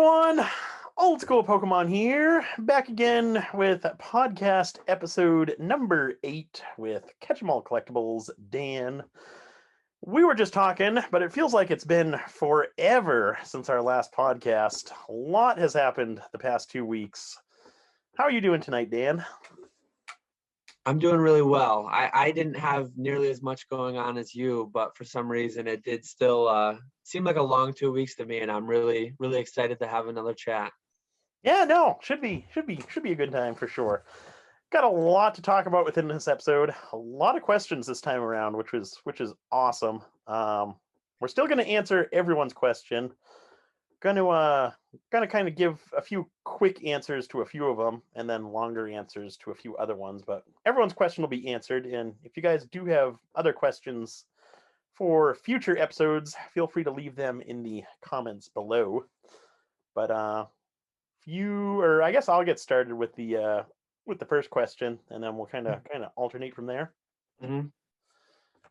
everyone, old school Pokemon here, back again with podcast episode number 8 with Catch 'em All Collectibles, Dan. We were just talking, but it feels like it's been forever since our last podcast. A lot has happened the past 2 weeks. How are you doing tonight, Dan? I'm doing really well. I didn't have nearly as much going on as you, but for some reason it did still seem like a long 2 weeks to me, and I'm really excited to have another chat. Yeah, no, should be a good time for sure. Got a lot to talk about within this episode. A lot of questions this time around, which is awesome. We're still going to answer everyone's question. Gonna kind of give a few quick answers to a few of them, and then longer answers to a few other ones. But everyone's question will be answered. And if you guys do have other questions for future episodes, feel free to leave them in the comments below. But I guess I'll get started with the first question, and then we'll kind of alternate from there. Mm-hmm.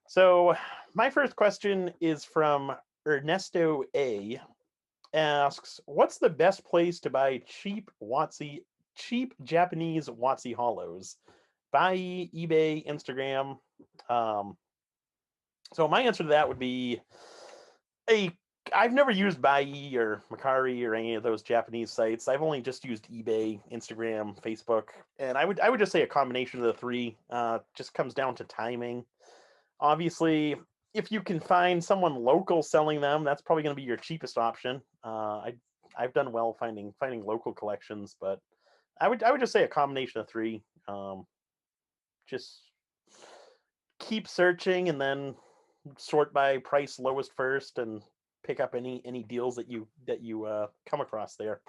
So my first question is from Ernesto A. Asks, what's the best place to buy cheap Japanese WotC hollows? Buy eBay, Instagram. So my answer to that would be I've never used Bai or Macari or any of those Japanese sites. I've only just used eBay, Instagram, Facebook, and I would just say a combination of the three. Just comes down to timing. Obviously, if you can find someone local selling them, that's probably going to be your cheapest option. I've done well finding local collections, but I would just say a combination of three. Just keep searching and then sort by price lowest first, and pick up any deals that you come across there.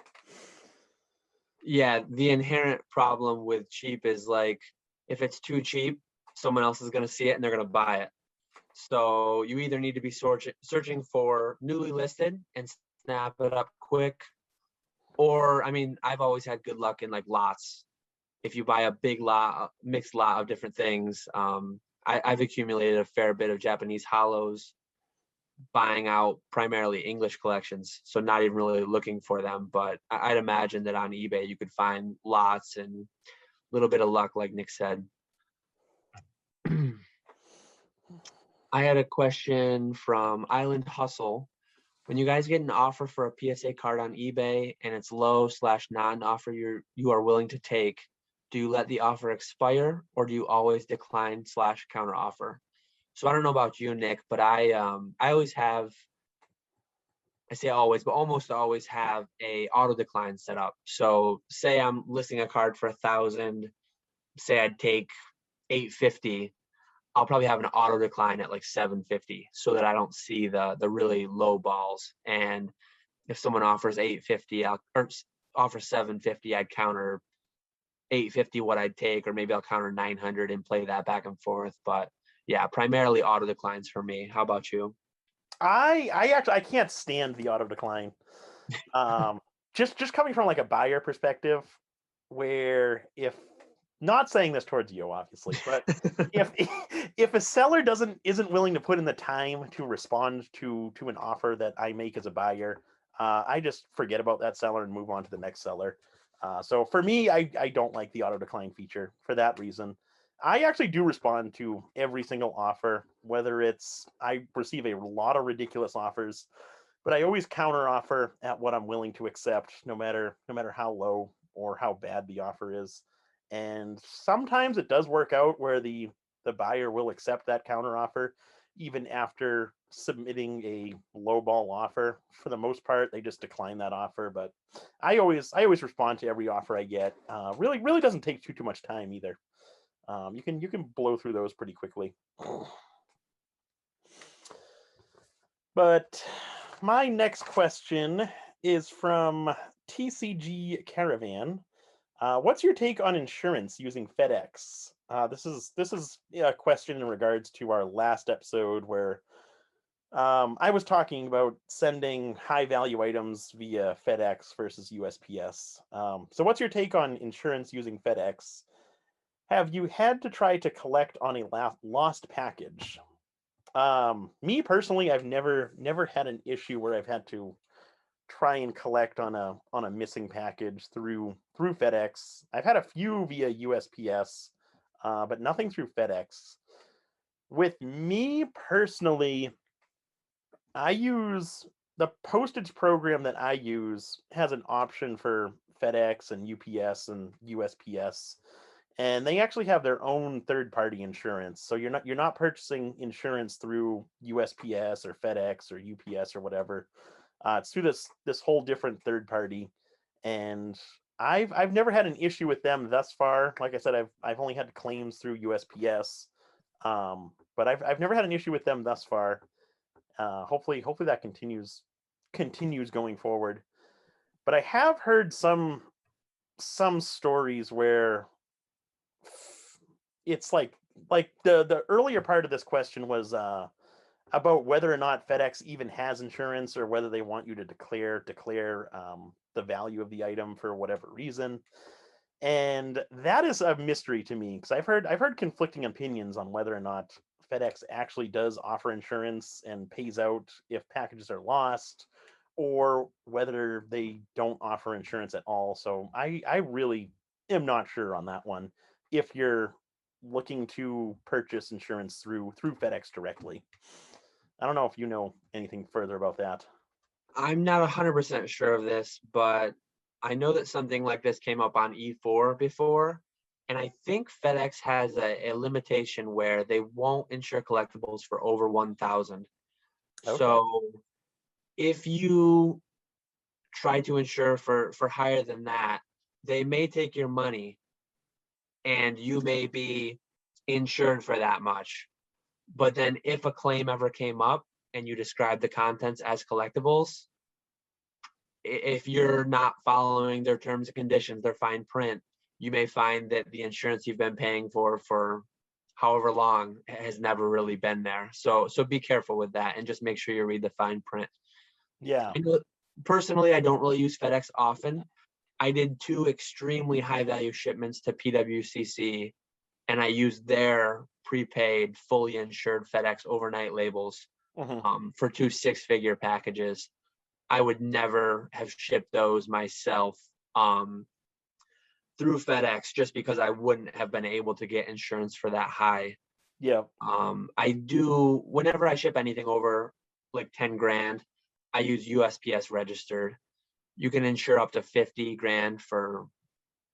Yeah, the inherent problem with cheap is like if it's too cheap, someone else is going to see it and they're going to buy it. So you either need to be searching for newly listed and snap it up quick, or I mean, I've always had good luck in like lots. If you buy a big lot, mixed lot of different things, I've accumulated a fair bit of Japanese hollows, buying out primarily English collections, so not even really looking for them. But I'd imagine that on eBay you could find lots and a little bit of luck, like Nick said. I had a question from Island Hustle. When you guys get an offer for a PSA card on eBay and it's low/non-offer you are willing to take, do you let the offer expire or do you always decline/counter offer? So I don't know about you, Nick, but I always have, I say always, but almost always have a auto decline set up. So say I'm listing a card for 1,000, say I'd take 850. I'll probably have an auto decline at like 750 so that I don't see the really low balls. And if someone offers 850, or offers 750, I'd counter 850 what I'd take, or maybe I'll counter 900 and play that back and forth. But yeah, primarily auto declines for me. How about you? I can't stand the auto decline. Just coming from like a buyer perspective, where if not saying this towards you, obviously, but if a seller isn't willing to put in the time to respond to an offer that I make as a buyer, I just forget about that seller and move on to the next seller. So for me, I don't like the auto decline feature for that reason. I actually do respond to every single offer, whether it's I receive a lot of ridiculous offers, but I always counter offer at what I'm willing to accept, no matter how low or how bad the offer is. And sometimes it does work out where the buyer will accept that counter offer even after submitting a low ball offer. For the most part, they just decline that offer. But I always respond to every offer I get. Really doesn't take too much time either. You can blow through those pretty quickly. But my next question is from TCG Caravan. What's your take on insurance using FedEx? This is a question in regards to our last episode where I was talking about sending high value items via FedEx versus USPS. So what's your take on insurance using FedEx? Have you had to try to collect on a lost package? Me personally, I've never had an issue where I've had to try and collect on a missing package through FedEx. I've had a few via USPS, but nothing through FedEx. With me personally, I use the postage program that I use has an option for FedEx and UPS and USPS, and they actually have their own third-party insurance. So you're not purchasing insurance through USPS or FedEx or UPS or whatever. It's through this whole different third party, and I've never had an issue with them thus far. Like I said, I've only had claims through USPS, but I've never had an issue with them thus far. Hopefully that continues going forward. But I have heard some stories where it's like the earlier part of this question was about whether or not FedEx even has insurance or whether they want you to declare the value of the item for whatever reason. And that is a mystery to me because I've heard conflicting opinions on whether or not FedEx actually does offer insurance and pays out if packages are lost, or whether they don't offer insurance at all. So I really am not sure on that one. If you're looking to purchase insurance through FedEx directly, I don't know if you know anything further about that. I'm not 100% sure of this, but I know that something like this came up on E4 before, and I think FedEx has a limitation where they won't insure collectibles for over 1,000. Okay. So if you try to insure for higher than that, they may take your money and you may be insured for that much. But then if a claim ever came up and you describe the contents as collectibles, if you're not following their terms and conditions, their fine print, you may find that the insurance you've been paying for however long has never really been there. So be careful with that and just make sure you read the fine print. Yeah. Personally, I don't really use FedEx often. I did 2 extremely high value shipments to PWCC, and I used their prepaid, fully insured FedEx overnight labels for 2 6-figure packages. I would never have shipped those myself through FedEx just because I wouldn't have been able to get insurance for that high. Yeah. I do, whenever I ship anything over like 10 grand, I use USPS registered. You can insure up to 50 grand for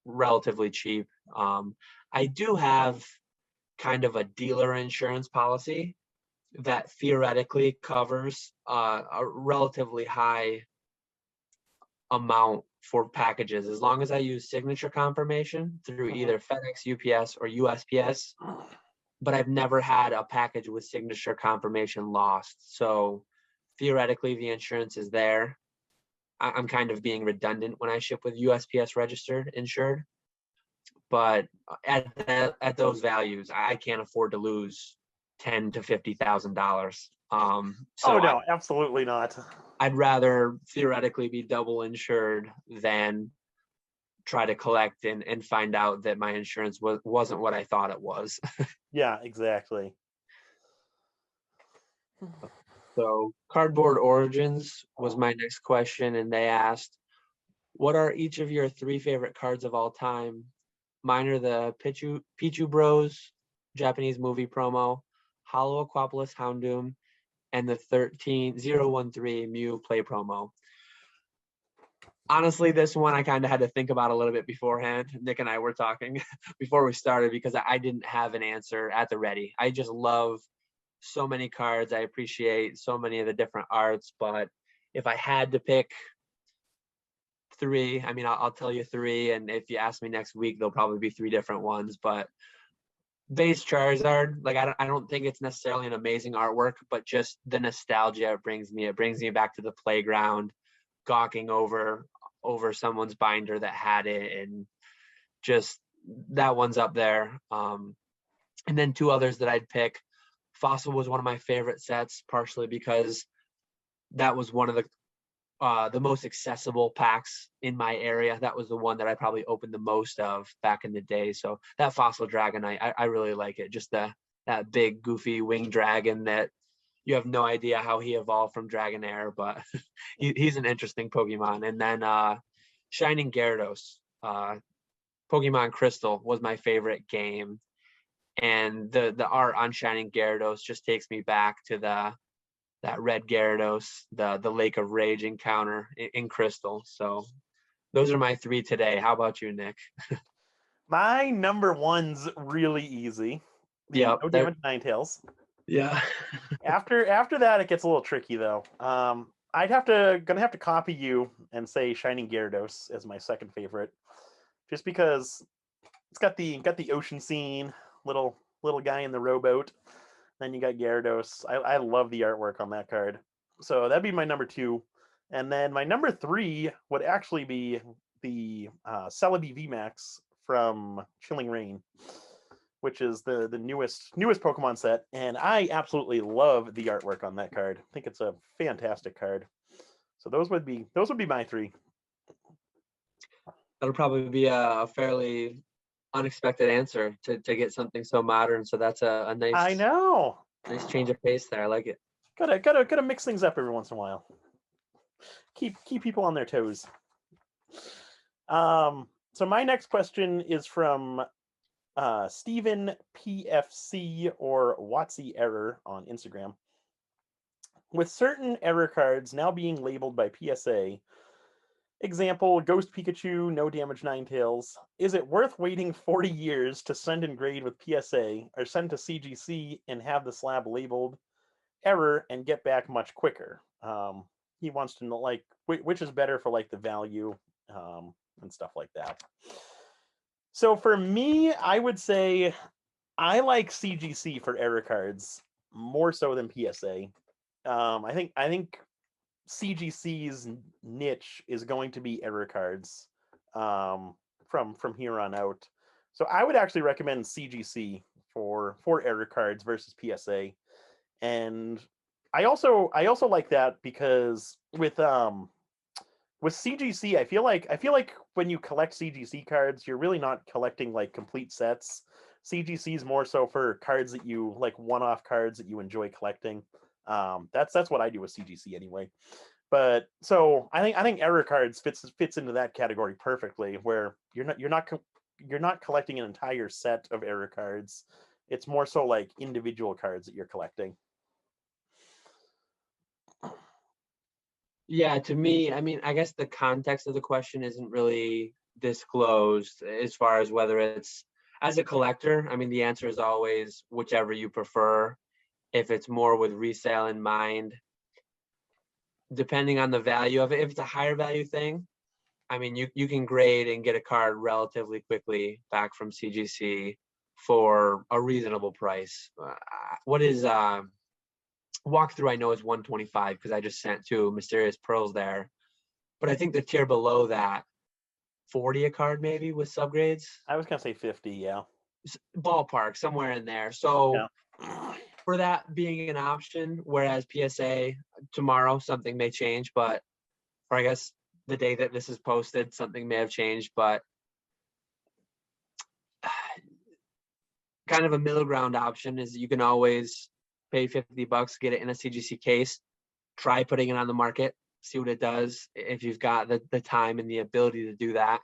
relatively cheap. I do have kind of a dealer insurance policy that theoretically covers a relatively high amount for packages as long as I use signature confirmation through either FedEx, UPS, or USPS. But I've never had a package with signature confirmation lost. So theoretically, the insurance is there. I'm kind of being redundant when I ship with USPS registered insured. But at those values, I can't afford to lose $10,000 to $50,000. So no, absolutely not. I'd rather theoretically be double insured than try to collect and find out that my insurance wasn't what I thought it was. Yeah, exactly. So Cardboard Origins was my next question, and they asked, what are each of your 3 favorite cards of all time? Mine are the Pichu Bros Japanese movie promo, Hollow Aquapolis Houndoom, and the 13013 Mew play promo. Honestly, this one I kind of had to think about a little bit beforehand. Nick and I were talking before we started because I didn't have an answer at the ready. I just love so many cards. I appreciate so many of the different arts, but if I had to pick 3, I mean, I'll tell you 3, and if you ask me next week, there'll probably be 3 different ones. But base Charizard, like I don't think it's necessarily an amazing artwork, but just the nostalgia it brings me back to the playground, gawking over someone's binder that had it, and just that one's up there. And then 2 others that I'd pick. Fossil was one of my favorite sets, partially because that was one of the most accessible packs in my area. That was the one that I probably opened the most of back in the day. So that Fossil Dragonite, I really like it. Just that big goofy winged dragon that you have no idea how he evolved from Dragonair, but he's an interesting Pokemon. And then Shining Gyarados, Pokemon Crystal was my favorite game. And the art on Shining Gyarados just takes me back to that red Gyarados, the Lake of Rage encounter in Crystal. So those are my three today. How about you, Nick? My number one's really easy. The Yep. No Damage Ninetales. Yeah. After that, it gets a little tricky though. Gonna have to copy you and say Shining Gyarados as my second favorite, just because it's got the ocean scene, little guy in the rowboat. Then you got Gyarados. I love the artwork on that card. So that'd be my number two. And then my number three would actually be the Celebi VMAX from Chilling Reign, which is the newest Pokemon set. And I absolutely love the artwork on that card. I think it's a fantastic card. So those would be my three. That'll probably be a fairly unexpected answer to get something so modern. So that's a nice, I know. Nice change of pace there. I like it. Gotta mix things up every once in a while. Keep people on their toes. So my next question is from Stephen PFC or Watsy Error on Instagram. With certain error cards now being labeled by PSA, example, Ghost Pikachu, No Damage Ninetales, is it worth waiting 40 years to send and grade with PSA or send to CGC and have the slab labeled error and get back much quicker? He wants to know like which is better for like the value and stuff like that. So for me, I would say I like CGC for error cards more so than PSA. I think CGC's niche is going to be error cards from here on out. So I would actually recommend CGC for error cards versus PSA. And I also like that because with CGC, I feel like when you collect CGC cards, you're really not collecting like complete sets. CGC is more so for cards that you like, one-off cards that you enjoy collecting. That's what I do with CGC anyway. But so I think error cards fits into that category perfectly, where you're not collecting an entire set of error cards. It's more so like individual cards that you're collecting. Yeah, to me, I mean, I guess the context of the question isn't really disclosed as far as whether it's as a collector. I mean, the answer is always whichever you prefer. If it's more with resale in mind, depending on the value of it, if it's a higher value thing, I mean, you can grade and get a card relatively quickly back from CGC for a reasonable price. What is walkthrough? I know is 125 because I just sent 2 Mysterious Pearls there, but I think the tier below that, 40 a card maybe with subgrades. I was gonna say 50, yeah. Ballpark somewhere in there. So yeah. For that being an option, whereas PSA tomorrow something may change, but or I guess the day that this is posted something may have changed, but kind of a middle ground option is you can always pay $50, get it in a CGC case, try putting it on the market, see what it does if you've got the time and the ability to do that.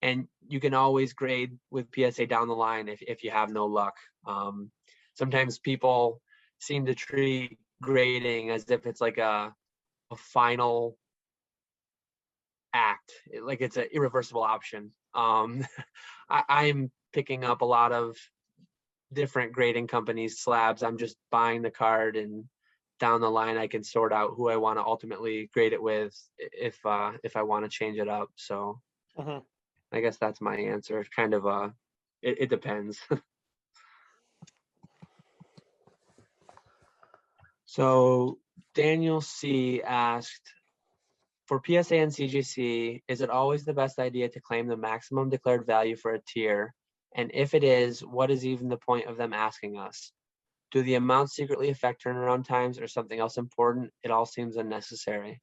And you can always grade with PSA down the line if you have no luck. Sometimes people seem to treat grading as if it's like a final act, like it's an irreversible option. I'm picking up a lot of different grading companies slabs. I'm just buying the card, and down the line I can sort out who I want to ultimately grade it with if I want to change it up. So I guess that's my answer. Kind of it depends. So Daniel C asked, for PSA and CGC, is it always the best idea to claim the maximum declared value for a tier? And if it is, what is even the point of them asking us? Do the amounts secretly affect turnaround times or something else important? It all seems unnecessary.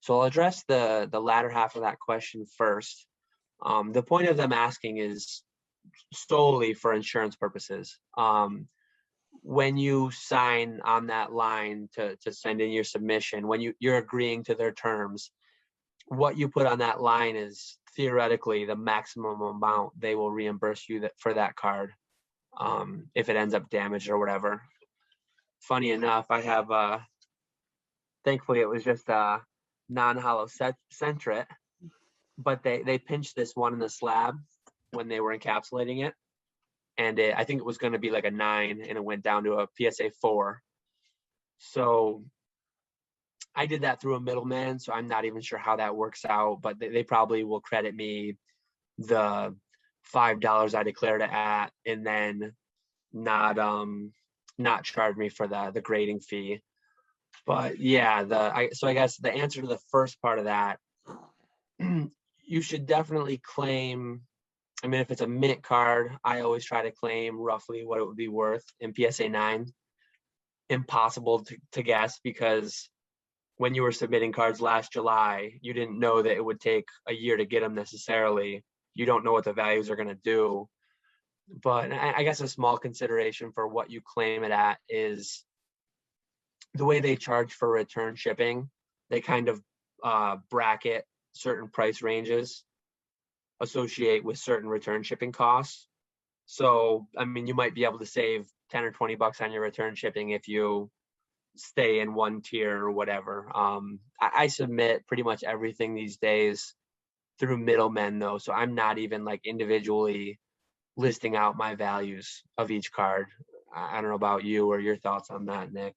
So I'll address the latter half of that question first. The point of them asking is solely for insurance purposes. when you sign on that line to send in your submission, when you're agreeing to their terms, what you put on that line is theoretically the maximum amount they will reimburse you for that card, if it ends up damaged or whatever. Funny enough, I have thankfully it was just a non-hollow centret, but they pinched this one in the slab when they were encapsulating it, and I think it was going to be like a 9, and it went down to a PSA 4. So I did that through a middleman, so I'm not even sure how that works out, but they probably will credit me the $5 I declared it at, and then not charge me for the grading fee. But yeah, so I guess the answer to the first part of that, you should definitely claim. I mean, if it's a mint card, I always try to claim roughly what it would be worth in PSA 9. Impossible to guess, because when you were submitting cards last July, you didn't know that it would take a year to get them necessarily. You don't know what the values are going to do. But I guess a small consideration for what you claim it at is the way they charge for return shipping. They kind of bracket certain price ranges, associate with certain return shipping costs. So, I mean, you might be able to save 10 or 20 bucks on your return shipping if you stay in one tier or whatever. I submit pretty much everything these days through middlemen though, so I'm not even like individually listing out my values of each card. I don't know about you or your thoughts on that, Nick.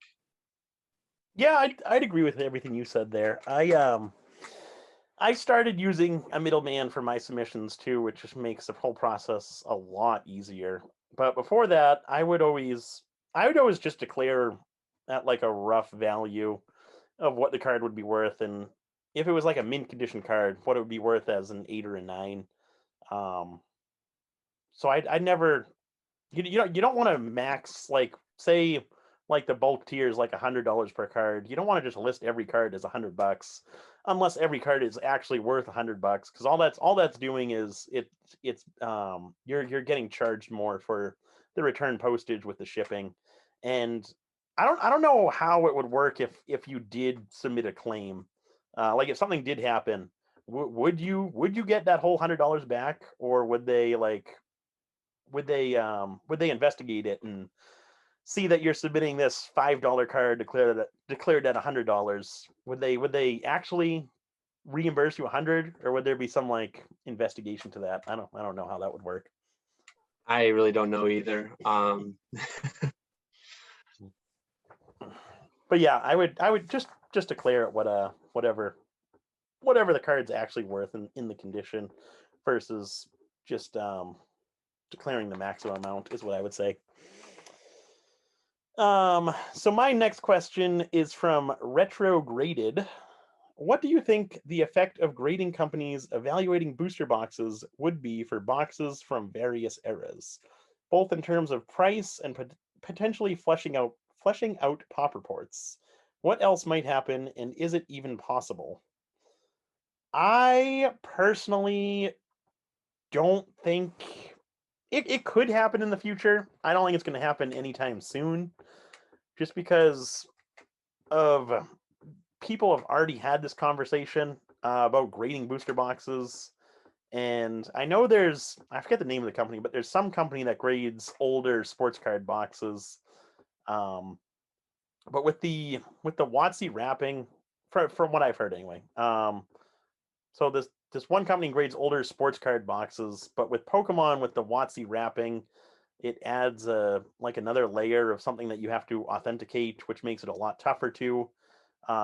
Yeah, I'd agree with everything you said there. I started using a middleman for my submissions too, which just makes the whole process a lot easier. But before that, I would always just declare at like a rough value of what the card would be worth, and if it was like a mint condition card, what it would be worth as an 8 or a 9. Um, so I never you don't want to max, like, say, like the bulk tier is like $100 per card. You don't want to just list every card as $100 unless every card is actually worth $100, because all that's doing is you're getting charged more for the return postage with the shipping. And I don't know how it would work if you did submit a claim. Like if something did happen, would you get that whole $100 back, or would they investigate it and see that you're submitting this $5 card declared at $100? Would they actually reimburse you 100, or would there be some like investigation to that? I don't know how that would work. I really don't know either. But yeah, I would just declare it whatever the card's actually worth in the condition, versus just declaring the maximum amount is what I would say. So my next question is from Retrograded. What do you think the effect of grading companies evaluating booster boxes would be for boxes from various eras, both in terms of price and potentially fleshing out pop reports? What else might happen, and is it even possible? I personally don't think it could happen in the future. I don't think it's going to happen anytime soon, just because of people have already had this conversation about grading booster boxes. And I know I forget the name of the company, but there's some company that grades older sports card boxes. Um, but with the WotC wrapping, from what I've heard anyway. So this one company grades older sports card boxes, but with Pokemon, with the WotC wrapping, it adds like another layer of something that you have to authenticate, which makes it a lot tougher to.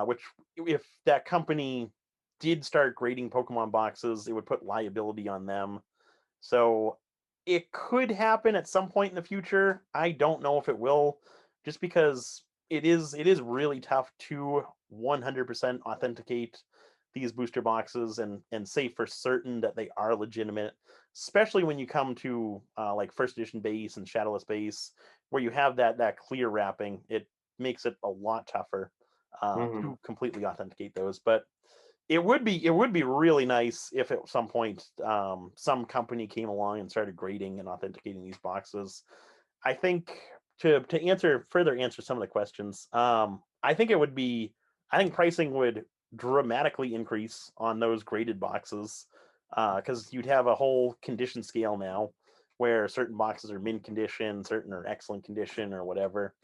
Which, if that company did start grading Pokemon boxes, it would put liability on them. So it could happen at some point in the future. I don't know if it will, just because it is really tough to 100% authenticate these booster boxes and say for certain that they are legitimate, especially when you come to like first edition base and Shadowless base, where you have that clear wrapping. It makes it a lot tougher Mhm. to completely authenticate those. But it would be really nice if at some point some company came along and started grading and authenticating these boxes. I think to further answer some of the questions, I think pricing would dramatically increase on those graded boxes, because you'd have a whole condition scale now, where certain boxes are mint condition, certain are excellent condition, or whatever.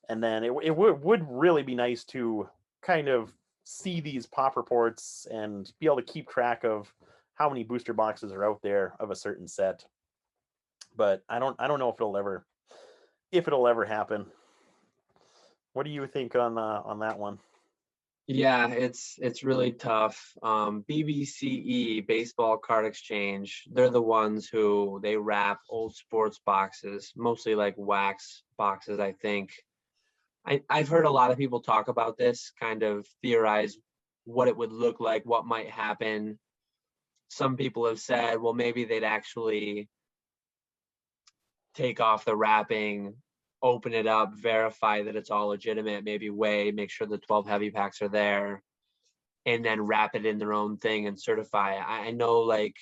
And then it would really be nice to kind of see these pop reports and be able to keep track of how many booster boxes are out there of a certain set. But I don't know if it'll ever happen. What do you think on that one? Yeah, it's really tough. BBCE, Baseball Card Exchange, they're the ones who they wrap old sports boxes, mostly like wax boxes, I think. I've heard a lot of people talk about this, kind of theorize what it would look like, what might happen. Some people have said, well, maybe they'd actually take off the wrapping, open it up, verify that it's all legitimate, maybe weigh, make sure the 12 heavy packs are there, and then wrap it in their own thing and certify it. I know, like,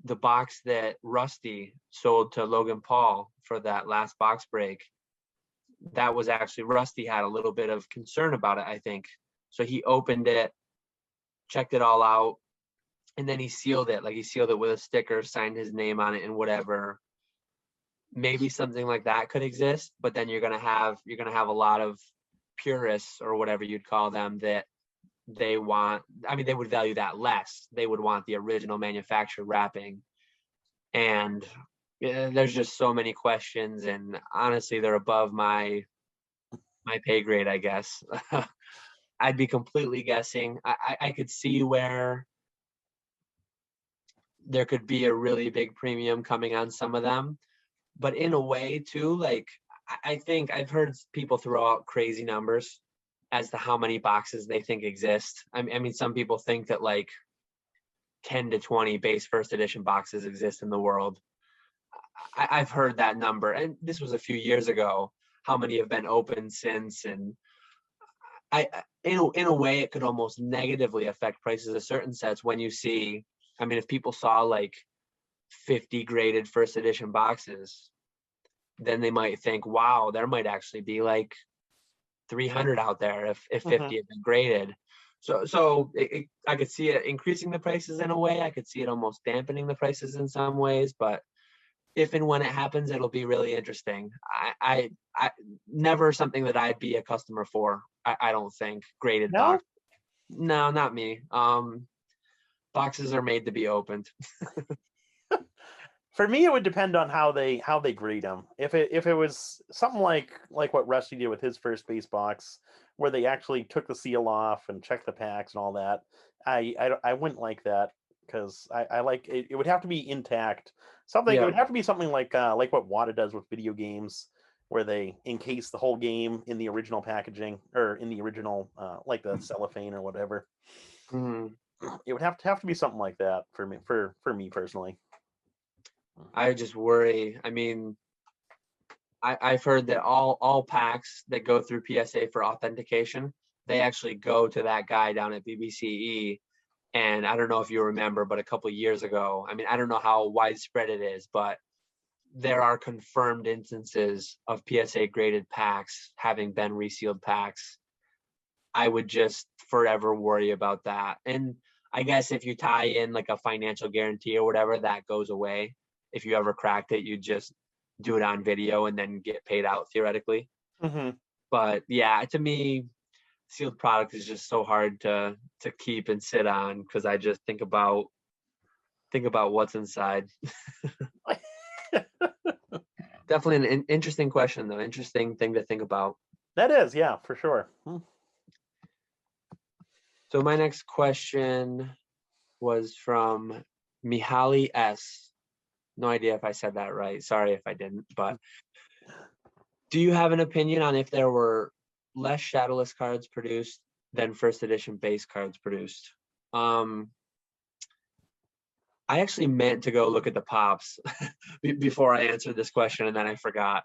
the box that Rusty sold to Logan Paul for that last box break, that was actually, Rusty had a little bit of concern about it, I think. So he opened it, checked it all out, and then he sealed it. Like, he sealed it with a sticker, signed his name on it and whatever. Maybe something like that could exist, but then you're gonna have a lot of purists, or whatever you'd call them, that they want, I mean, they would value that less. They would want the original manufacturer wrapping. And there's just so many questions, and honestly, they're above my pay grade, I guess. I'd be completely guessing. I could see where there could be a really big premium coming on some of them, but in a way too, like, I think I've heard people throw out crazy numbers as to how many boxes they think exist. I mean, some people think that like 10 to 20 base first edition boxes exist in the world. I've heard that number, and this was a few years ago. How many have been opened since? And in a way, it could almost negatively affect prices of certain sets when you see, I mean, if people saw like 50 graded first edition boxes, then they might think, wow, there might actually be like 300 out there if 50 have been graded. So I could see it increasing the prices in a way. I could see it almost dampening the prices in some ways, but if and when it happens, it'll be really interesting. I never something that I'd be a customer for. I don't think graded No? box. No, not me. Boxes are made to be opened. For me, it would depend on how they grade them. If it was something like what Rusty did with his first base box, where they actually took the seal off and checked the packs and all that, I wouldn't like that, because I like it. It would have to be intact. It would have to be something like what Wada does with video games, where they encase the whole game in the original packaging, or in the original like the cellophane or whatever. Mhm. It would have to be something like that for me personally. I just worry. I mean, I've heard that all packs that go through PSA for authentication, they actually go to that guy down at BBCE. And I don't know if you remember, but a couple of years ago, I mean, I don't know how widespread it is, but there are confirmed instances of PSA graded packs having been resealed packs. I would just forever worry about that. And I guess if you tie in like a financial guarantee or whatever, that goes away. If you ever cracked it, you just do it on video and then get paid out theoretically. But yeah, to me, sealed product is just so hard to keep and sit on, because I just think about what's inside. Definitely an interesting question, though. Interesting thing to think about. That is, yeah, for sure. So my next question was from Mihaly S. No idea if I said that right. Sorry if I didn't. But do you have an opinion on if there were less Shadowless cards produced than first edition base cards produced? I actually meant to go look at the pops before I answered this question, and then I forgot.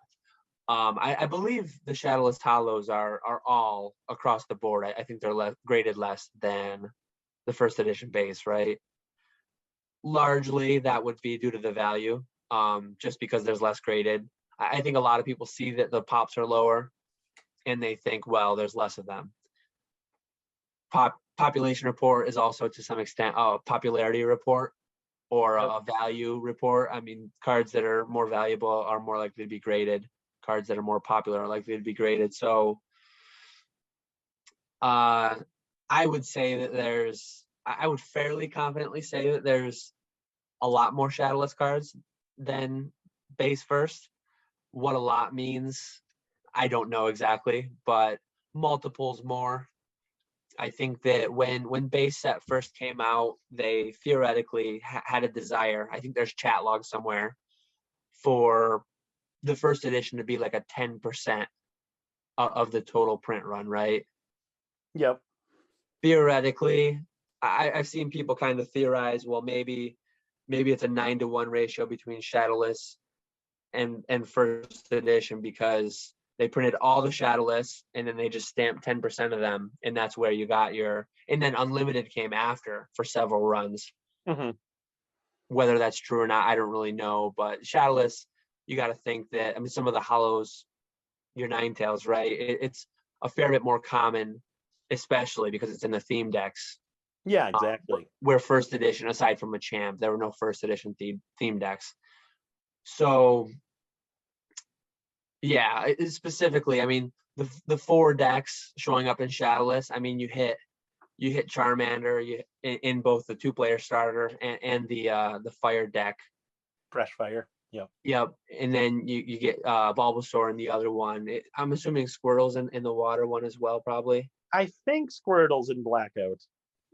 I believe the Shadowless Hollows are all across the board. I think they're graded less than the first edition base, right? Largely, that would be due to the value, just because there's less graded. I think a lot of people see that the pops are lower and they think, well, there's less of them. Population report is also to some extent a popularity report or a value report. I mean, cards that are more valuable are more likely to be graded. Cards that are more popular are likely to be graded. So I would say that I would fairly confidently say that there's a lot more Shadowless cards than base first. What a lot means, I don't know exactly, but multiples more. I think that when base set first came out, they theoretically had a desire. I think there's chat logs somewhere for the first edition to be like a 10% of the total print run, right? Yep. Theoretically, I've seen people kind of theorize, well, maybe it's a 9-to-1 ratio between Shadowless and first edition because they printed all the Shadowless and then they just stamped 10% of them, and that's where you got your. And then Unlimited came after for several runs. Mm-hmm. Whether that's true or not, I don't really know. But Shadowless, you got to think that, I mean, some of the hollows, your Ninetales, right? It's a fair bit more common, especially because it's in the theme decks. Yeah, exactly. Where first edition, aside from a champ, there were no first edition theme decks. So yeah, specifically, I mean, the 4 decks showing up in Shadowless, I mean, you hit Charmander in both the 2-player starter and the fire deck. Fresh fire. Yep. Yep. And then you get Bulbasaur in the other one. I'm assuming Squirtle's in the water one as well, probably. I think Squirtle's in Blackout.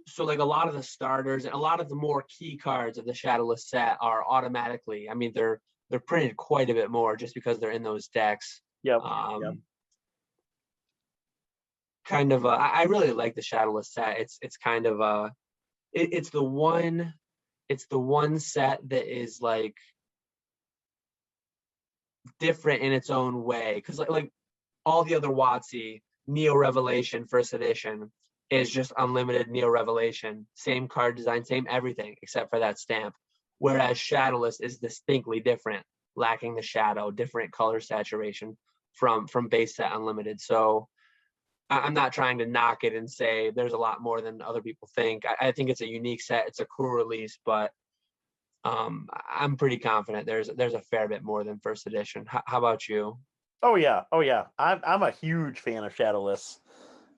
So like a lot of the starters and a lot of the more key cards of the Shadowless set are automatically, I mean, they're printed quite a bit more just because they're in those decks. Yep. Kind of, I really like the Shadowless set. It's kind of it's the one set that is like different in its own way, because like all the other WotC, Neo Revelation first edition is just Unlimited Neo Revelation, same card design, same everything except for that stamp. Whereas Shadowless is distinctly different, lacking the shadow, different color saturation from base set Unlimited. So I'm not trying to knock it and say there's a lot more than other people think. I think it's a unique set. It's a cool release, but I'm pretty confident there's a fair bit more than first edition. How about you? Oh yeah. I'm a huge fan of Shadowless.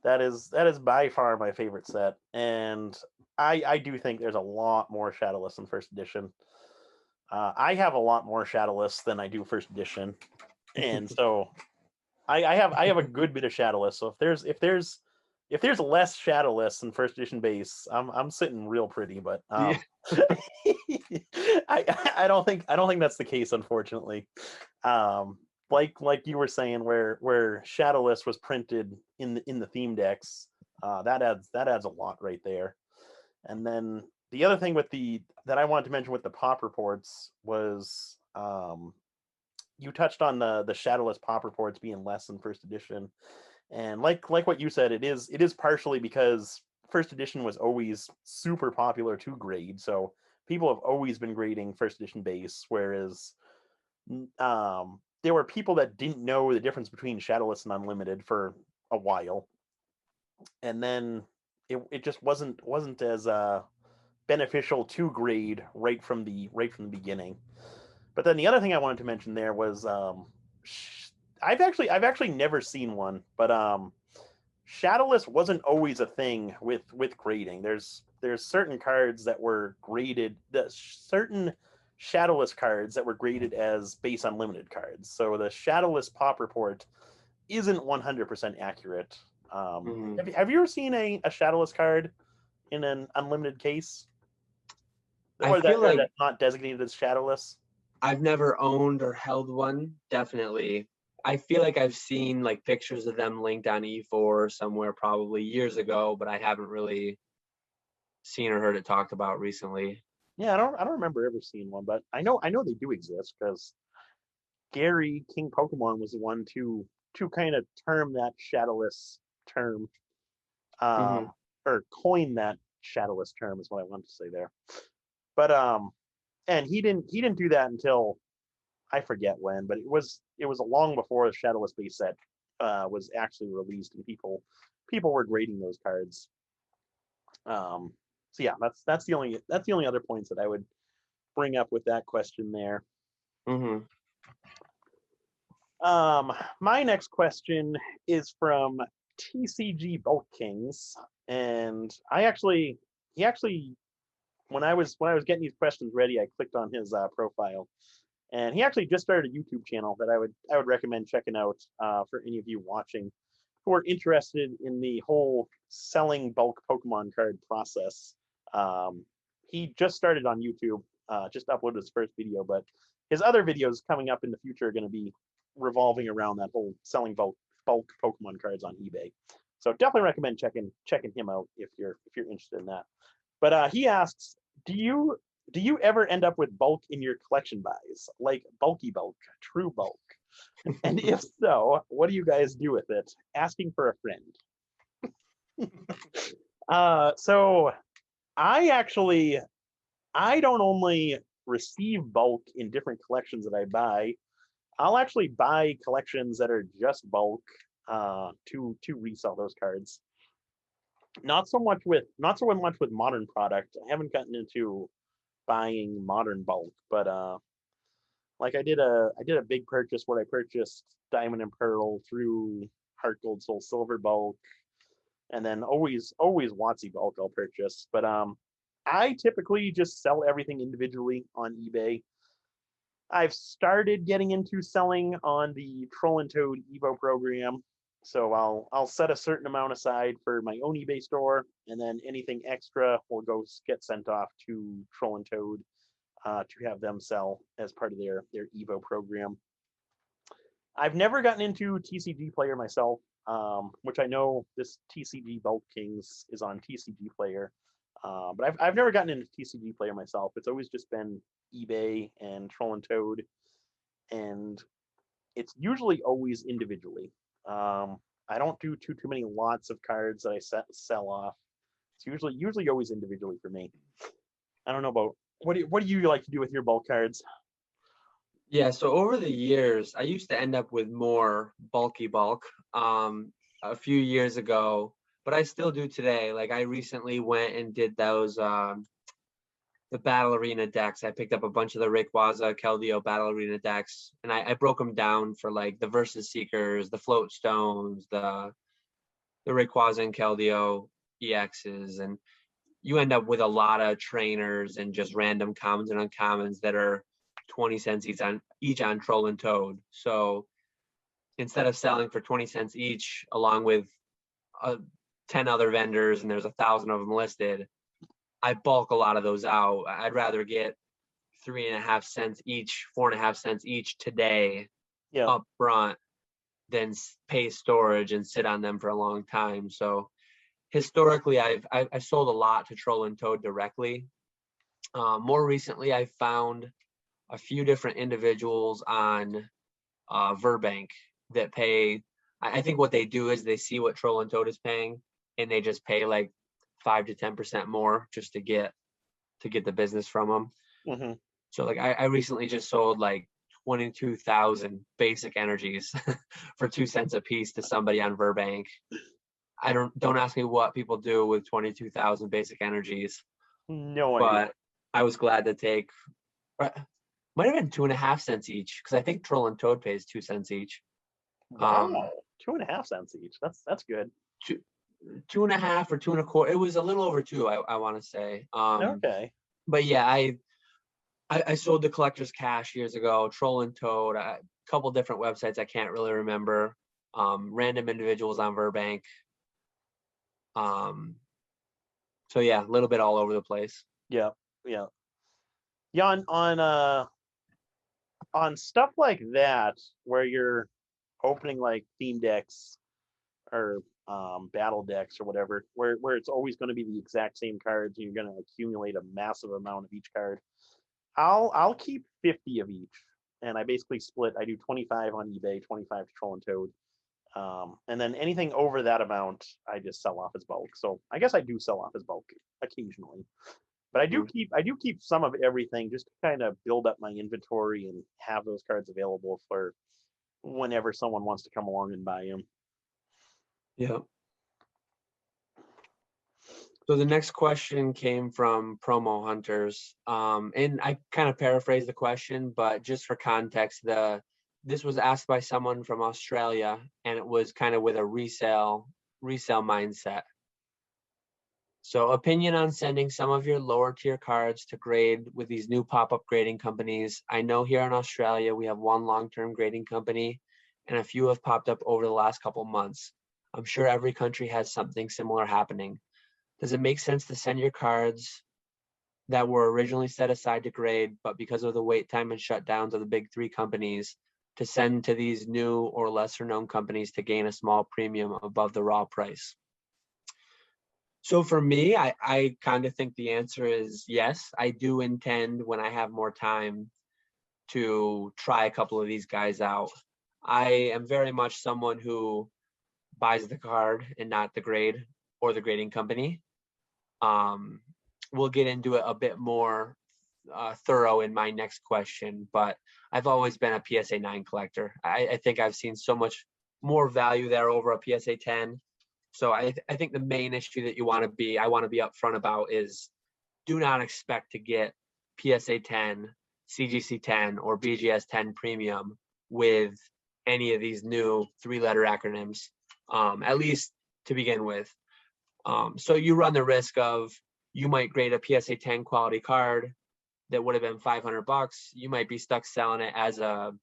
That is by far my favorite set, and I do think there's a lot more Shadowless in first edition. I have a lot more Shadowless than I do first edition, and so I have a good bit of Shadowless. So if there's less Shadowless in first edition base, I'm sitting real pretty. But Yeah. I don't think that's the case, unfortunately. Like you were saying, where Shadowless was printed in the theme decks, that adds a lot right there. And then the other thing that I wanted to mention with the pop reports was you touched on the Shadowless pop reports being less than first edition, and like what you said, it is partially because first edition was always super popular to grade, so people have always been grading first edition base, whereas there were people that didn't know the difference between Shadowless and Unlimited for a while, and then it just wasn't as beneficial to grade right from the beginning. But then the other thing I wanted to mention there was I've actually never seen one, but Shadowless wasn't always a thing with grading. There's certain cards that were graded, certain Shadowless cards that were graded as base Unlimited cards. So the Shadowless pop report isn't 100% accurate. Have you ever seen a Shadowless card in an Unlimited case? I feel like that's not designated as Shadowless? I've never owned or held one, definitely. I feel like I've seen like pictures of them linked on E4 somewhere probably years ago, but I haven't really seen or heard it talked about recently. Yeah, I don't remember ever seeing one, but I know they do exist because Gary King Pokemon was the one to kind of term that Shadowless term, Mm-hmm. or coin that Shadowless term is what I wanted to say there. But and he didn't do that until I forget when, but it was long before the Shadowless base set was actually released, and people were grading those cards. So yeah, that's the only other points that I would bring up with that question there. Mm-hmm. My next question is from TCG Bulk Kings, and he actually when I was getting these questions ready, I clicked on his profile, and he actually just started a YouTube channel that I would recommend checking out for any of you watching who are interested in the whole selling bulk Pokemon card process. He just started on YouTube, just uploaded his first video, but his other videos coming up in the future are going to be revolving around that whole selling bulk Pokemon cards on eBay. So definitely recommend checking him out if you're interested in that. But he asks, do you ever end up with bulk in your collection buys, like bulky bulk, true bulk? And if so, what do you guys do with it? Asking for a friend. So I don't only receive bulk in different collections that I buy. I'll actually buy collections that are just bulk to resell those cards. Not so much with modern product. I haven't gotten into buying modern bulk, but like I did a big purchase where I purchased Diamond and Pearl through Heart Gold Soul Silver bulk, and then always WotC bulk I'll purchase. But I typically just sell everything individually on eBay. I've started getting into selling on the Troll and Toad Evo program. So I'll set a certain amount aside for my own eBay store, and then anything extra will go get sent off to Troll and Toad to have them sell as part of their Evo program. I've never gotten into TCG Player myself, which I know this TCG Bulk Kings is on TCG Player, but I've never gotten into TCG Player myself. It's always just been eBay and Troll and Toad, and it's usually always individually. I don't do too many lots of cards that I sell off. It's usually always individually for me. I don't know about what do you like to do with your bulk cards? Yeah, so over the years, I used to end up with more bulky bulk a few years ago, but I still do today. Like I recently went and did those the Battle Arena decks. I picked up a bunch of the Rayquaza, Keldeo Battle Arena decks, and I broke them down for like the Versus Seekers, the Float Stones, the Rayquaza and Keldeo EXs, and you end up with a lot of trainers and just random commons and uncommons that are 20 cents each on Troll and Toad. So instead of selling for 20 cents each, along with 10 other vendors, and there's 1,000 of them listed, I bulk a lot of those out. I'd rather get 3.5 cents each, 4.5 cents each today up front than pay storage and sit on them for a long time. So historically, I've sold a lot to Troll and Toad directly. More recently, I found a few different individuals on Verbank that pay. I think what they do is they see what Troll and Toad is paying, and they just pay like 5 to 10% more just to get the business from them. Mm-hmm. So like I recently just sold like 22,000 basic energies for 2 cents a piece to somebody on Verbank. I don't ask me what people do with 22,000 basic energies. No idea. But I was glad to take. Might have been 2.5 cents each because I think Troll and Toad pays 2 cents each. Wow, 2.5 cents each. That's good. 2.5 or 2.25. It was a little over 2. I want to say. Okay. But yeah, I sold the collector's cash years ago. Troll and Toad. A couple different websites I can't really remember. Random individuals on Verbank. So yeah, a little bit all over the place. Yeah. On stuff like that where you're opening like theme decks or battle decks or whatever, where it's always going to be the exact same cards and you're going to accumulate a massive amount of each card. I'll keep 50 of each, and I basically split. I do 25 on eBay, 25 to Troll and Toad. And then anything over that amount, I just sell off as bulk. So I guess I do sell off as bulk occasionally. But Mhm. I do keep some of everything just to kind of build up my inventory and have those cards available for whenever someone wants to come along and buy them. Yeah. So the next question came from Promo Hunters, and I kind of paraphrased the question, but just for context, this was asked by someone from Australia, and it was kind of with a resale mindset. So, opinion on sending some of your lower tier cards to grade with these new pop-up grading companies. I know here in Australia we have one long-term grading company, and a few have popped up over the last couple months. I'm sure every country has something similar happening. Does it make sense to send your cards that were originally set aside to grade, but because of the wait time and shutdowns of the big three companies, to send to these new or lesser known companies to gain a small premium above the raw price? So for me, I kind of think the answer is yes. I do intend when I have more time to try a couple of these guys out. I am very much someone who buys the card and not the grade or the grading company. Um, we'll get into it a bit more thorough in my next question, but I've always been a PSA 9 collector. I think I've seen so much more value there over a PSA 10. So I think the main issue that I want to be upfront about is do not expect to get PSA 10, CGC 10, or BGS 10 premium with any of these new three-letter acronyms, at least to begin with. So you run the risk of you might grade a PSA 10 quality card that would have been $500. You might be stuck selling it as a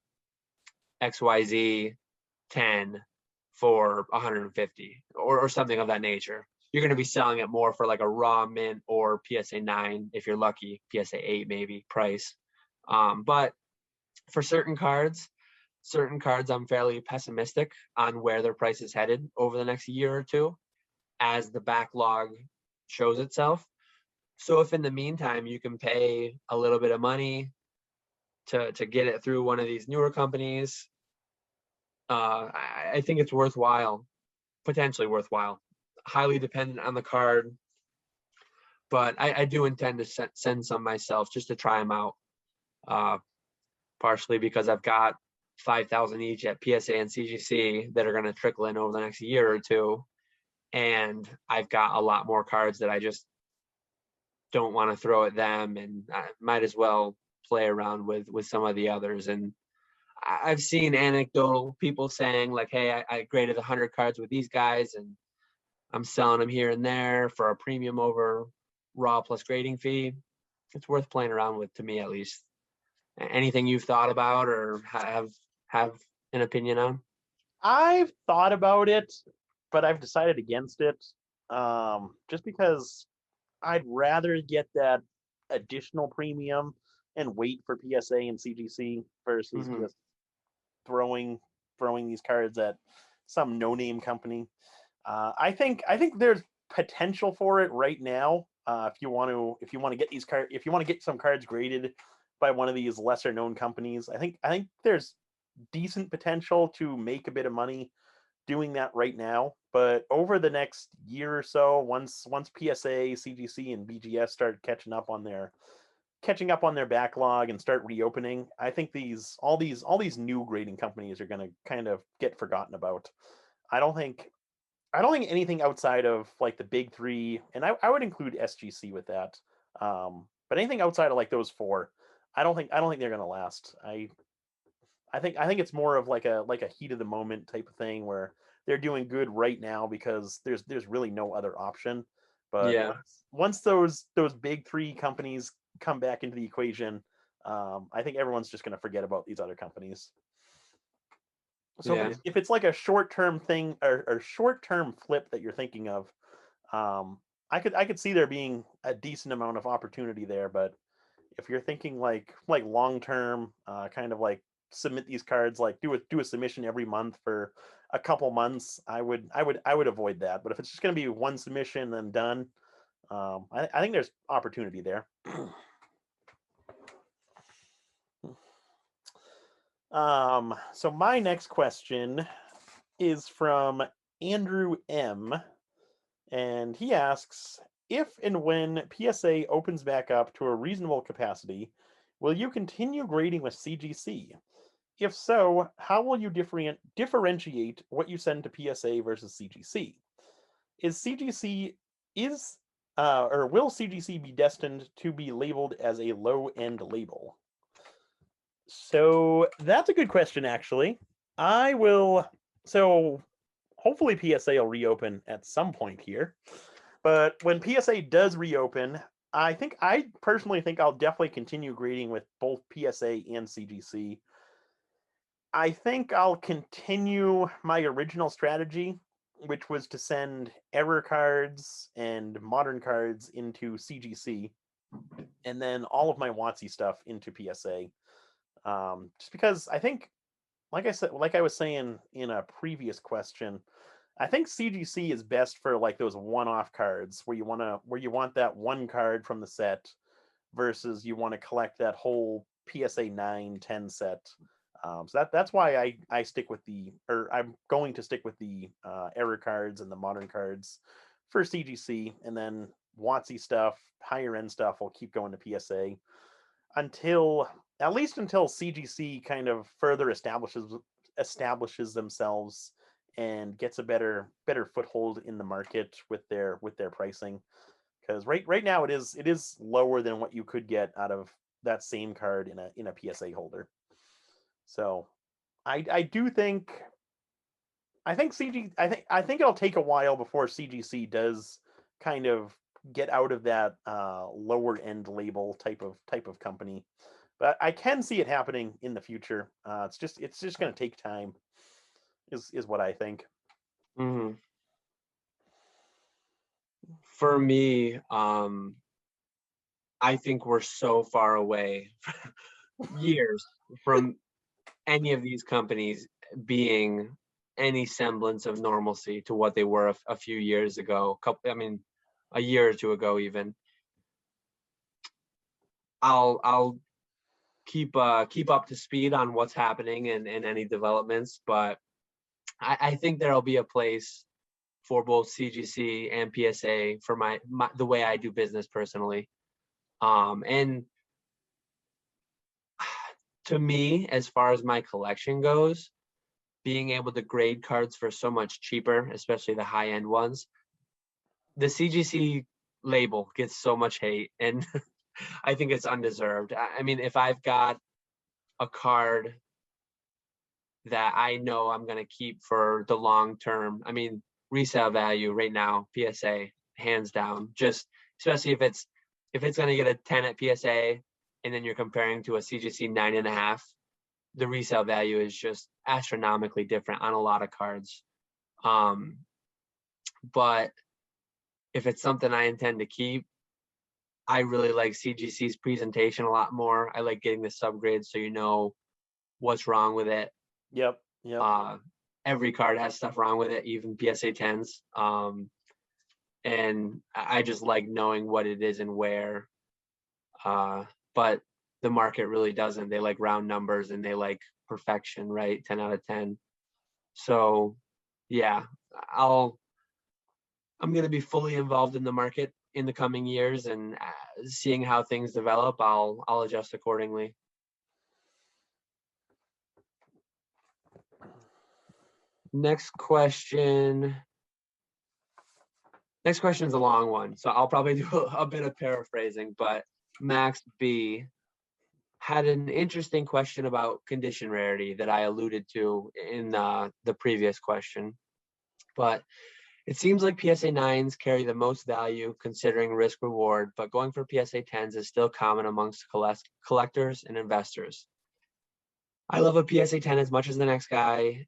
XYZ 10 for 150 or something of that nature. You're going to be selling it more for like a raw mint or PSA 9 if you're lucky, PSA 8 maybe price. But for certain cards I'm fairly pessimistic on where their price is headed over the next year or two as the backlog shows itself. So if in the meantime you can pay a little bit of money to get it through one of these newer companies, I think it's worthwhile, potentially worthwhile. Highly dependent on the card, but I do intend to send some myself just to try them out. Uh, partially because I've got 5,000 each at PSA and CGC that are going to trickle in over the next year or two, and I've got a lot more cards that I just don't want to throw at them, and I might as well play around with some of the others. And I've seen anecdotal people saying like, "Hey, I graded 100 cards with these guys, and I'm selling them here and there for a premium over raw plus grading fee." It's worth playing around with, to me at least. Anything you've thought about or have an opinion on? I've thought about it, but I've decided against it. Just because I'd rather get that additional premium and wait for PSA and CGC versus Mm-hmm. just throwing throwing these cards at some no-name company. I think there's potential for it right now. If you want to get these cards, if you want to get some cards graded by one of these lesser known companies, I think there's decent potential to make a bit of money doing that right now. But over the next year or so, once PSA, CGC, and BGS start catching up on their backlog and start reopening, I think all these new grading companies are going to kind of get forgotten about. I don't think I don't think anything outside of like the big three, and I would include SGC with that. But anything outside of like those four, I don't think they're gonna last. I think it's more of like a heat of the moment type of thing where they're doing good right now because there's really no other option. But Yeah, once those big three companies come back into the equation, I think everyone's just gonna forget about these other companies. So yeah, if it's like a short term thing or short term flip that you're thinking of, I could see there being a decent amount of opportunity there. But if you're thinking like long term, kind of like submit these cards, like do a submission every month for a couple months, I would avoid that. But if it's just going to be one submission and done, I think there's opportunity there. So my next question is from Andrew M. And he asks, if and when PSA opens back up to a reasonable capacity, will you continue grading with CGC? If so, how will you differentiate what you send to PSA versus CGC? Is CGC is or will CGC be destined to be labeled as a low-end label? So that's a good question, actually. I will. So hopefully PSA will reopen at some point here. But when PSA does reopen, I personally think I'll definitely continue grading with both PSA and CGC. I think I'll continue my original strategy, which was to send error cards and modern cards into CGC, and then all of my WotC stuff into PSA. Just because I think, like I said, like I was saying in a previous question, I think CGC is best for like those one-off cards where you want that one card from the set versus you want to collect that whole PSA 9-10 set. So that's why I stick with I'm going to stick with the error cards and the modern cards for CGC, and then WotC stuff, higher end stuff will keep going to PSA until at least until CGC kind of further establishes themselves and gets a better foothold in the market with their pricing. Because right now it is lower than what you could get out of that same card in a PSA holder. So I do think I think it'll take a while before CGC does kind of get out of that lower end label type of company, but I can see it happening in the future. It's just going to take time, is what I think. Mm-hmm. For me, I think we're so far away, years from any of these companies being any semblance of normalcy to what they were a few years ago. A year or two ago, even. I'll keep up to speed on what's happening and any developments, but I think there'll be a place for both CGC and PSA for my the way I do business personally. And to me, as far as my collection goes, being able to grade cards for so much cheaper, especially the high end ones, the CGC label gets so much hate, and I think it's undeserved. I mean, if I've got a card that I know I'm going to keep for the long term, I mean, resale value right now, PSA, hands down. Just especially if it's going to get a 10 at PSA, and then you're comparing to a CGC 9.5, the resale value is just astronomically different on a lot of cards. But if it's something I intend to keep, I really like CGC's presentation a lot more. I like getting the subgrades so you know what's wrong with it. Yep. Every card has stuff wrong with it, even PSA 10s. And I just like knowing what it is and where. But the market really doesn't. They like round numbers and they like perfection, right? 10 out of 10. So yeah, I'm going to be fully involved in the market in the coming years, and seeing how things develop, I'll adjust accordingly. Next question is a long one, so I'll probably do a bit of paraphrasing, but Max B had an interesting question about condition rarity that I alluded to in the previous question. But it seems like PSA 9s carry the most value considering risk reward, but going for PSA 10s is still common amongst collectors and investors. I love a PSA 10 as much as the next guy,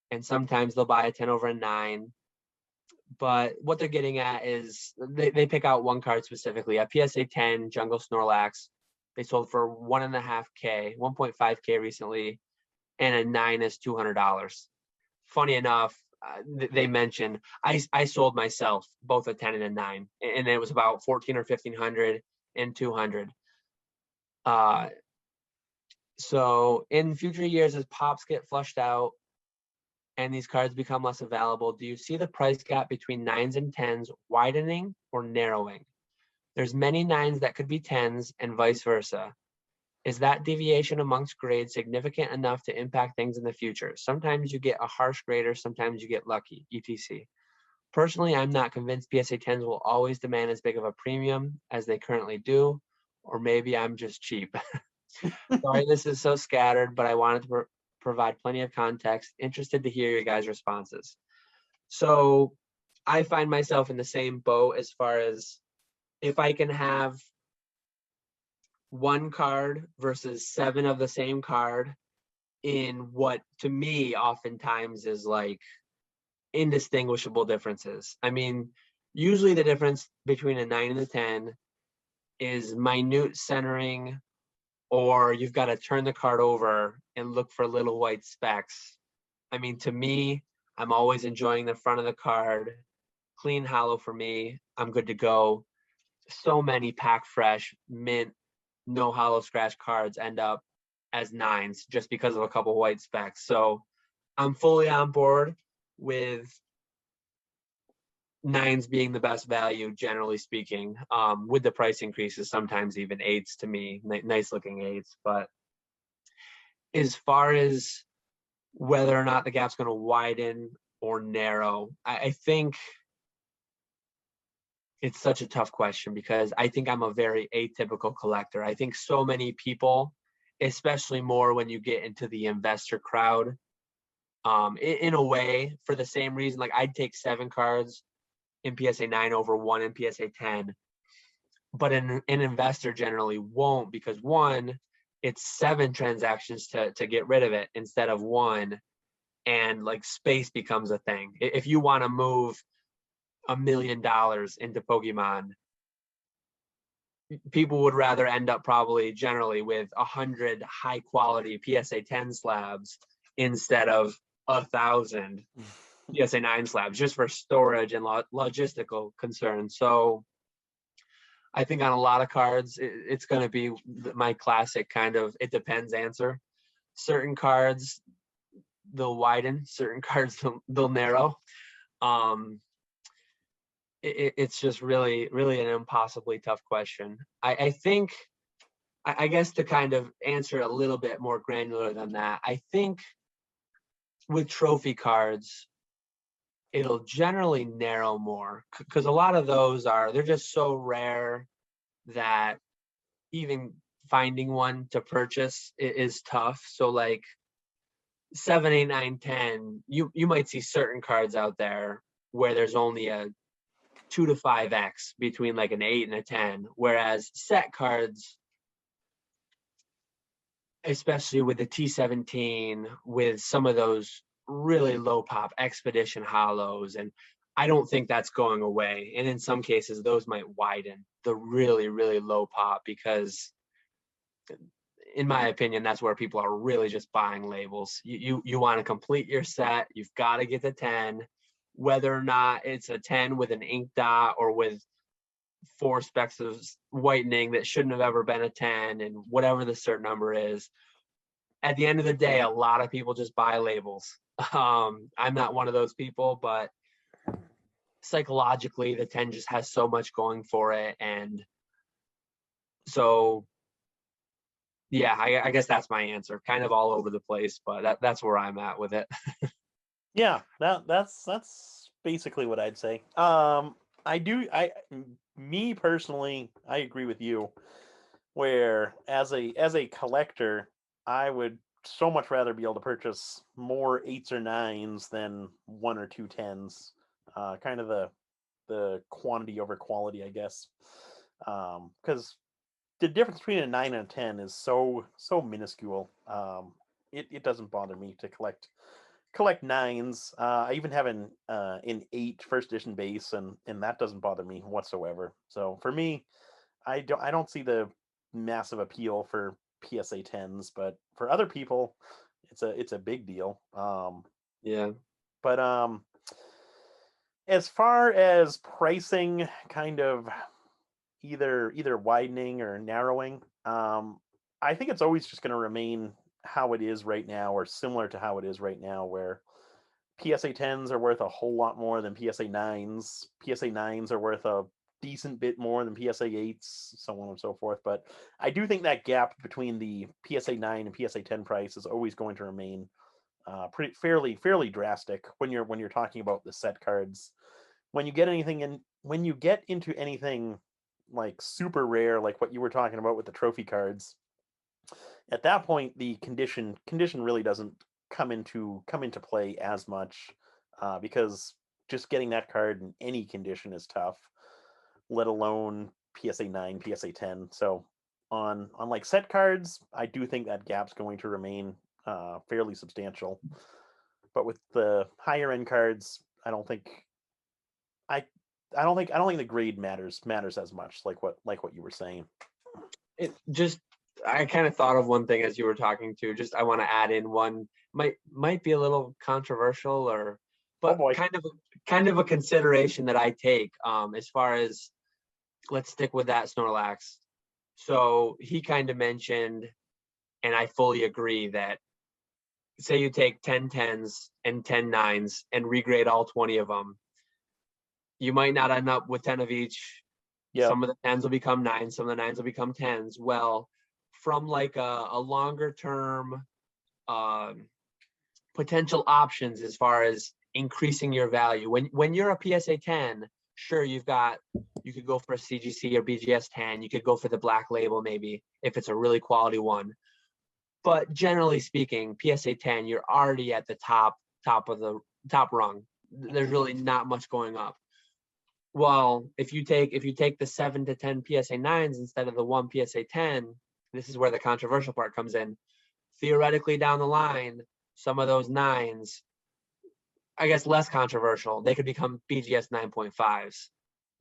and sometimes they'll buy a 10 over a 9. But what they're getting at is they pick out one card specifically, a PSA 10 Jungle Snorlax. They sold for $1.5K recently, and a 9 is $200. Funny enough, they mentioned I sold myself both a 10 and a 9, and it was about 14 or 1500 and 200. So in future years, as pops get flushed out, and these cards become less available, do you see the price gap between 9s and 10s widening or narrowing? There's many 9s that could be 10s and vice versa. Is that deviation amongst grades significant enough to impact things in the future? Sometimes you get a harsh grader, sometimes you get lucky, etc. Personally, I'm not convinced PSA 10s will always demand as big of a premium as they currently do, or maybe I'm just cheap. Sorry, this is so scattered, but I wanted to provide plenty of context. Interested to hear your guys' responses. So I find myself in the same boat as far as if I can have one card versus 7 of the same card in what to me oftentimes is like indistinguishable differences. I mean, usually the difference between a 9 and a 10 is minute centering, or you've got to turn the card over and look for little white specks. I mean, to me, I'm always enjoying the front of the card. Clean hollow for me. I'm good to go. So many pack fresh, mint, no hollow scratch cards end up as 9s just because of a couple white specks. So I'm fully on board with 9s being the best value, generally speaking, with the price increases, sometimes even 8s to me, nice looking 8s. But as far as whether or not the gap's going to widen or narrow, I think it's such a tough question because I think I'm a very atypical collector. I think so many people, especially more when you get into the investor crowd, in a way, for the same reason, like I'd take 7 cards in PSA 9 over 1 in PSA 10, but an investor generally won't because one, it's 7 transactions to get rid of it instead of 1, and like space becomes a thing. If you want to move $1 million into Pokemon, people would rather end up probably generally with 100 high quality PSA 10 slabs instead of 1,000 PSA 9 slabs just for storage and logistical concerns. So I think on a lot of cards, it's going to be my classic kind of it depends answer. Certain cards, they'll widen. Certain cards, they'll narrow. It's just really, really an impossibly tough question. I think, I guess to kind of answer a little bit more granular than that, I think with trophy cards, it'll generally narrow more because a lot of those they're just so rare that even finding one to purchase is tough. So like 7, 8, 9, 10, you might see certain cards out there where there's only a 2 to 5x between like an 8 and a 10, whereas set cards, especially with the T17, with some of those really low pop expedition hollows, and I don't think that's going away. And in some cases, those might widen the really, really low pop because, in my opinion, that's where people are really just buying labels. You want to complete your set, you've got to get the 10, whether or not it's a 10 with an ink dot or with 4 specks of whitening that shouldn't have ever been a 10, and whatever the cert number is. At the end of the day, a lot of people just buy labels. I'm not one of those people, but psychologically, the 10 just has so much going for it. And so, yeah, I guess that's my answer. Kind of all over the place, but that's where I'm at with it. Yeah, that's basically what I'd say. Me personally, I agree with you. Where as a collector, I would so much rather be able to purchase more 8s or 9s than 1 or 2 10s. Kind of the quantity over quality, I guess. Because the difference between a 9 and a 10 is so minuscule. It doesn't bother me to collect 9s. I even have an 8 first edition base, and that doesn't bother me whatsoever. So for me, I don't see the massive appeal for PSA 10s, but for other people, it's a big deal. Yeah. But as far as pricing, kind of either widening or narrowing, I think it's always just going to remain how it is right now, or similar to how it is right now, where PSA 10s are worth a whole lot more than PSA 9s. PSA 9s are worth a decent bit more than PSA 8s, so on and so forth. But I do think that gap between the PSA 9 and PSA 10 price is always going to remain pretty fairly drastic when you're talking about the set cards. When you get into anything like super rare, like what you were talking about with the trophy cards, at that point the condition really doesn't come into play as much, because just getting that card in any condition is tough, let alone PSA 9, PSA 10. So on like set cards, I do think that gap's going to remain fairly substantial. But with the higher end cards, I don't think the grade matters as much, like what you were saying. I kind of thought of one thing as you were talking to. Just I want to add in one, might be a little controversial, but kind of a consideration that I take as far as, let's stick with that Snorlax. So he kind of mentioned, and I fully agree, that say you take 10 10s and 10 9s and regrade all 20 of them, you might not end up with 10 of each. Yeah. Some of the 10s will become 9s, some of the 9s will become 10s. Well, from like a longer term potential options as far as increasing your value, when you're a PSA 10, sure, you could go for a CGC or BGS 10, you could go for the black label maybe if it's a really quality one. But generally speaking, PSA 10, you're already at the top of the top rung. There's really not much going up. Well, if you take the 7 to 10 PSA 9s instead of the one PSA 10, this is where the controversial part comes in. Theoretically, down the line, some of those 9s, I guess less controversial, they could become BGS 9.5s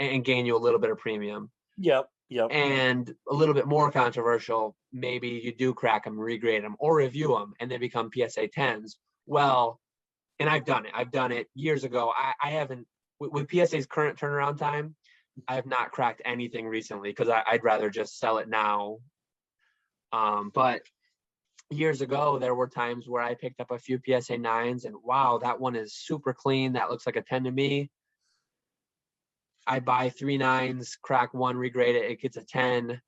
and gain you a little bit of premium. Yep. And a little bit more controversial, maybe you do crack them, regrade them, or review them, and they become PSA 10s. Well, and I've done it years ago. I haven't, with PSA's current turnaround time, I have not cracked anything recently because I'd rather just sell it now. But years ago, there were times where I picked up a few PSA 9s and wow, that one is super clean. That looks like a 10 to me. I buy 3 9s, crack one, regrade it, it gets a 10.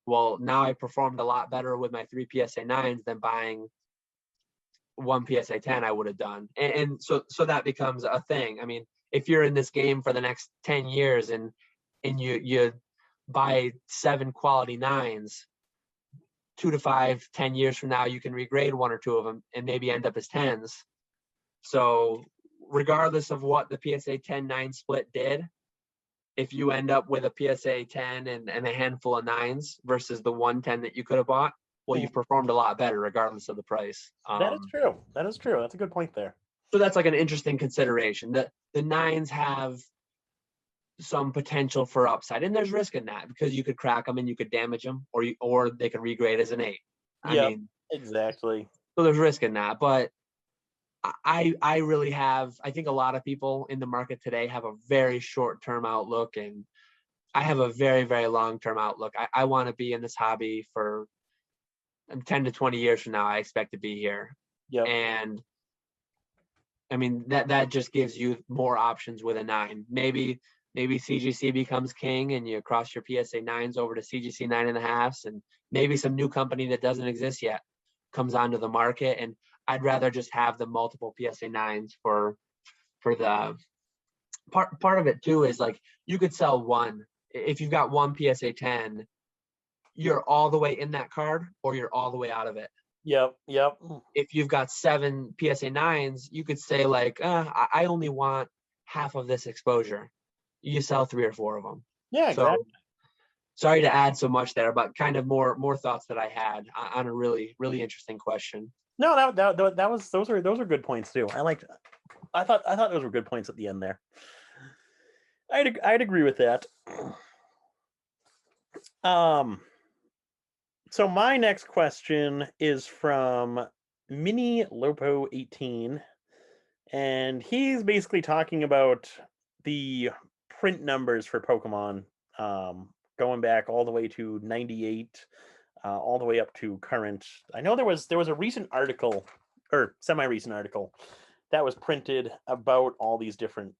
Well, now I performed a lot better with my 3 PSA 9s than buying one PSA 10 I would have done. And so that becomes a thing. I mean, if you're in this game for the next 10 years and you buy 7 quality 9s, 2 to 5, 10 years from now, you can regrade 1 or 2 of them and maybe end up as 10s. So regardless of what the PSA 10-9 split did, if you end up with a PSA 10 and a handful of 9s versus the 110 that you could have bought, well, you've performed a lot better regardless of the price. That is true. That's a good point there. So that's like an interesting consideration. The 9s have some potential for upside, and there's risk in that because you could crack them and you could damage them, or they could regrade as an 8. I mean, exactly. So there's risk in that, but I really have. I think a lot of people in the market today have a very short-term outlook, and I have a very, very long-term outlook. I want to be in this hobby for 10 to 20 years from now. I expect to be here. Yeah. And I mean, that just gives you more options with a 9. Maybe CGC becomes king and you cross your PSA 9s over to CGC 9.5s, and maybe some new company that doesn't exist yet comes onto the market. And I'd rather just have the multiple PSA 9s for the part of it too is like you could sell one. If you've got one PSA 10, you're all the way in that card or you're all the way out of it. Yep. If you've got 7 PSA 9s, you could say like, I only want half of this exposure. You sell 3 or 4 of them. Yeah, exactly. So, sorry to add so much there, but kind of more thoughts that I had on a really, really interesting question. No, those are good points too. I thought those were good points at the end there. I'd agree with that. So my next question is from Mini Lopo 18, and he's basically talking about the print numbers for Pokemon, going back all the way to 98, all the way up to current. I know there was a recent article, or semi-recent article, that was printed about all these different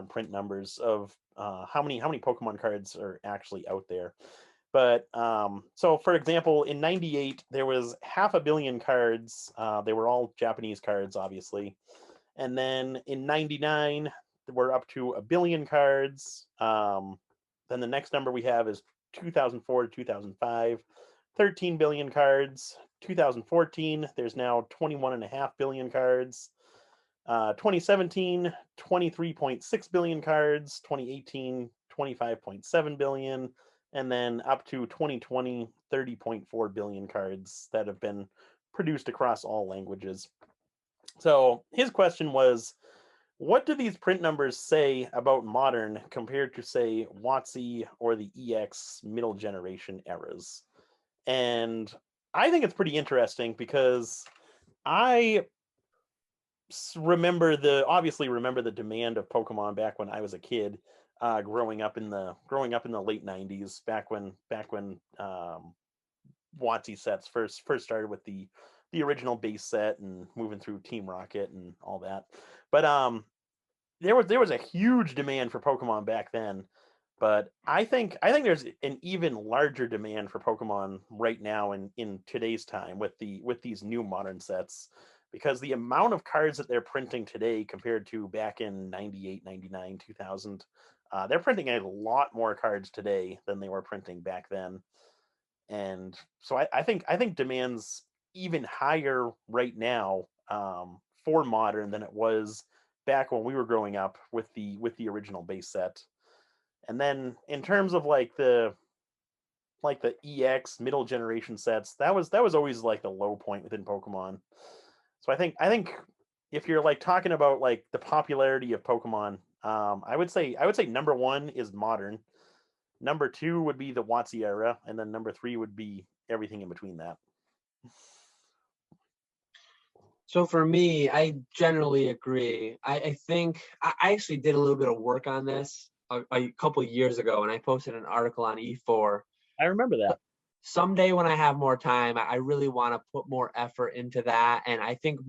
print numbers of how many Pokemon cards are actually out there. But so for example, in '98 there was 500 million cards. They were all Japanese cards, obviously. And then in '99 we're up to 1 billion cards. Then the next number we have is 2004 to 2005, 13 billion cards. 2014, there's now 21.5 billion cards. 2017, 23.6 billion cards. 2018, 25.7 billion. And then up to 2020, 30.4 billion cards that have been produced across all languages. So his question was, what do these print numbers say about modern compared to, say, WotC or the EX middle generation eras? And I think it's pretty interesting because I obviously remember the demand of Pokemon back when I was a kid, growing up in the late '90s, back when WotC sets first started with the original base set and moving through Team Rocket and all that. But there was a huge demand for Pokemon back then. But I think there's an even larger demand for Pokemon right now in today's time with these new modern sets, because the amount of cards that they're printing today compared to back in '98, '99, 2000, they're printing a lot more cards today than they were printing back then. And so I think demand's even higher right now, for modern than it was back when we were growing up with the original base set. And then in terms of like the EX middle generation sets, that was always like the low point within Pokemon. So I think if you're like talking about like the popularity of Pokemon, I would say number one is modern. Number two would be the WotC era, and then number three would be everything in between that. So for me, I generally agree. I think I actually did a little bit of work on this a couple of years ago, and I posted an article on E4. I remember that. Someday when I have more time, I really want to put more effort into that. And I think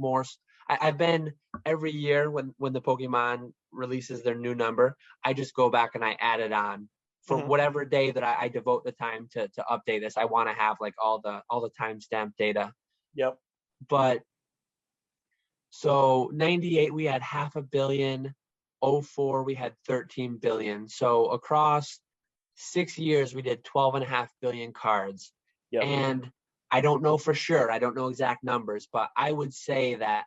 I've been every year when the Pokemon releases their new number, I just go back and I add it on for Mhm. whatever day that I devote the time to update this. I want to have like all the timestamp data. Yep. But so 98 we had 500 million. 04 we had 13 billion. So across 6 years we did 12.5 billion cards. Yep. And I don't know for sure, I don't know exact numbers, but I would say that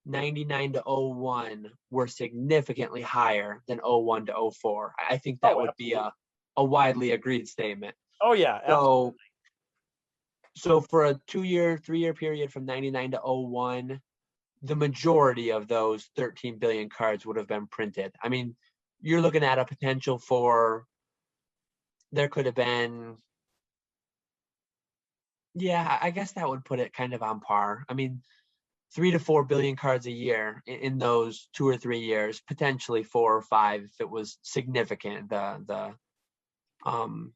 99 to 01 were significantly higher than 01 to 04. I think that Oh, would be absolutely. a widely agreed statement. Oh yeah, absolutely. So for a 2-year 3-year period from 99 to 01, the majority of those 13 billion cards would have been printed. I mean, you're looking at a potential for, there could have been, yeah, I guess that would put it kind of on par. I mean, 3 to 4 billion cards a year in those 2 or 3 years, potentially 4 or 5 if it was significant. Um,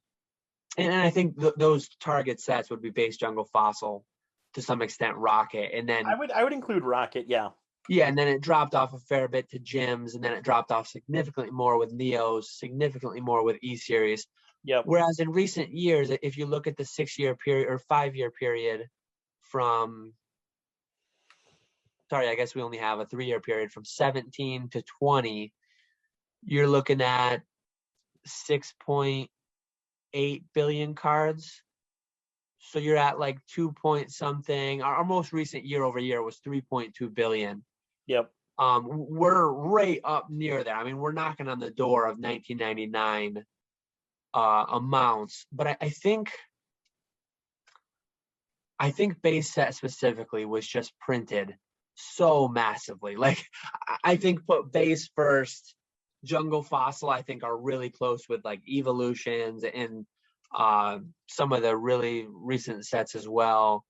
and I think those target sets would be base jungle fossil, to some extent rocket, and then I would include Rocket. Yeah. yeah, and then it dropped off a fair bit to gyms, and then it dropped off significantly more with Neos, significantly more with E series. Yep. Whereas in recent years, if you look at the 6-year period or 5-year period from, sorry, I guess we only have a 3-year period from 17 to 20, you're looking at 6.8 billion cards. So you're at like 2 point something. Our most recent year over year was 3.2 billion. Yep. We're right up near there. I mean, we're knocking on the door of 1999 amounts, but I think base set specifically was just printed so massively. Like I think put base first, jungle fossil I think are really close with like evolutions and some of the really recent sets as well.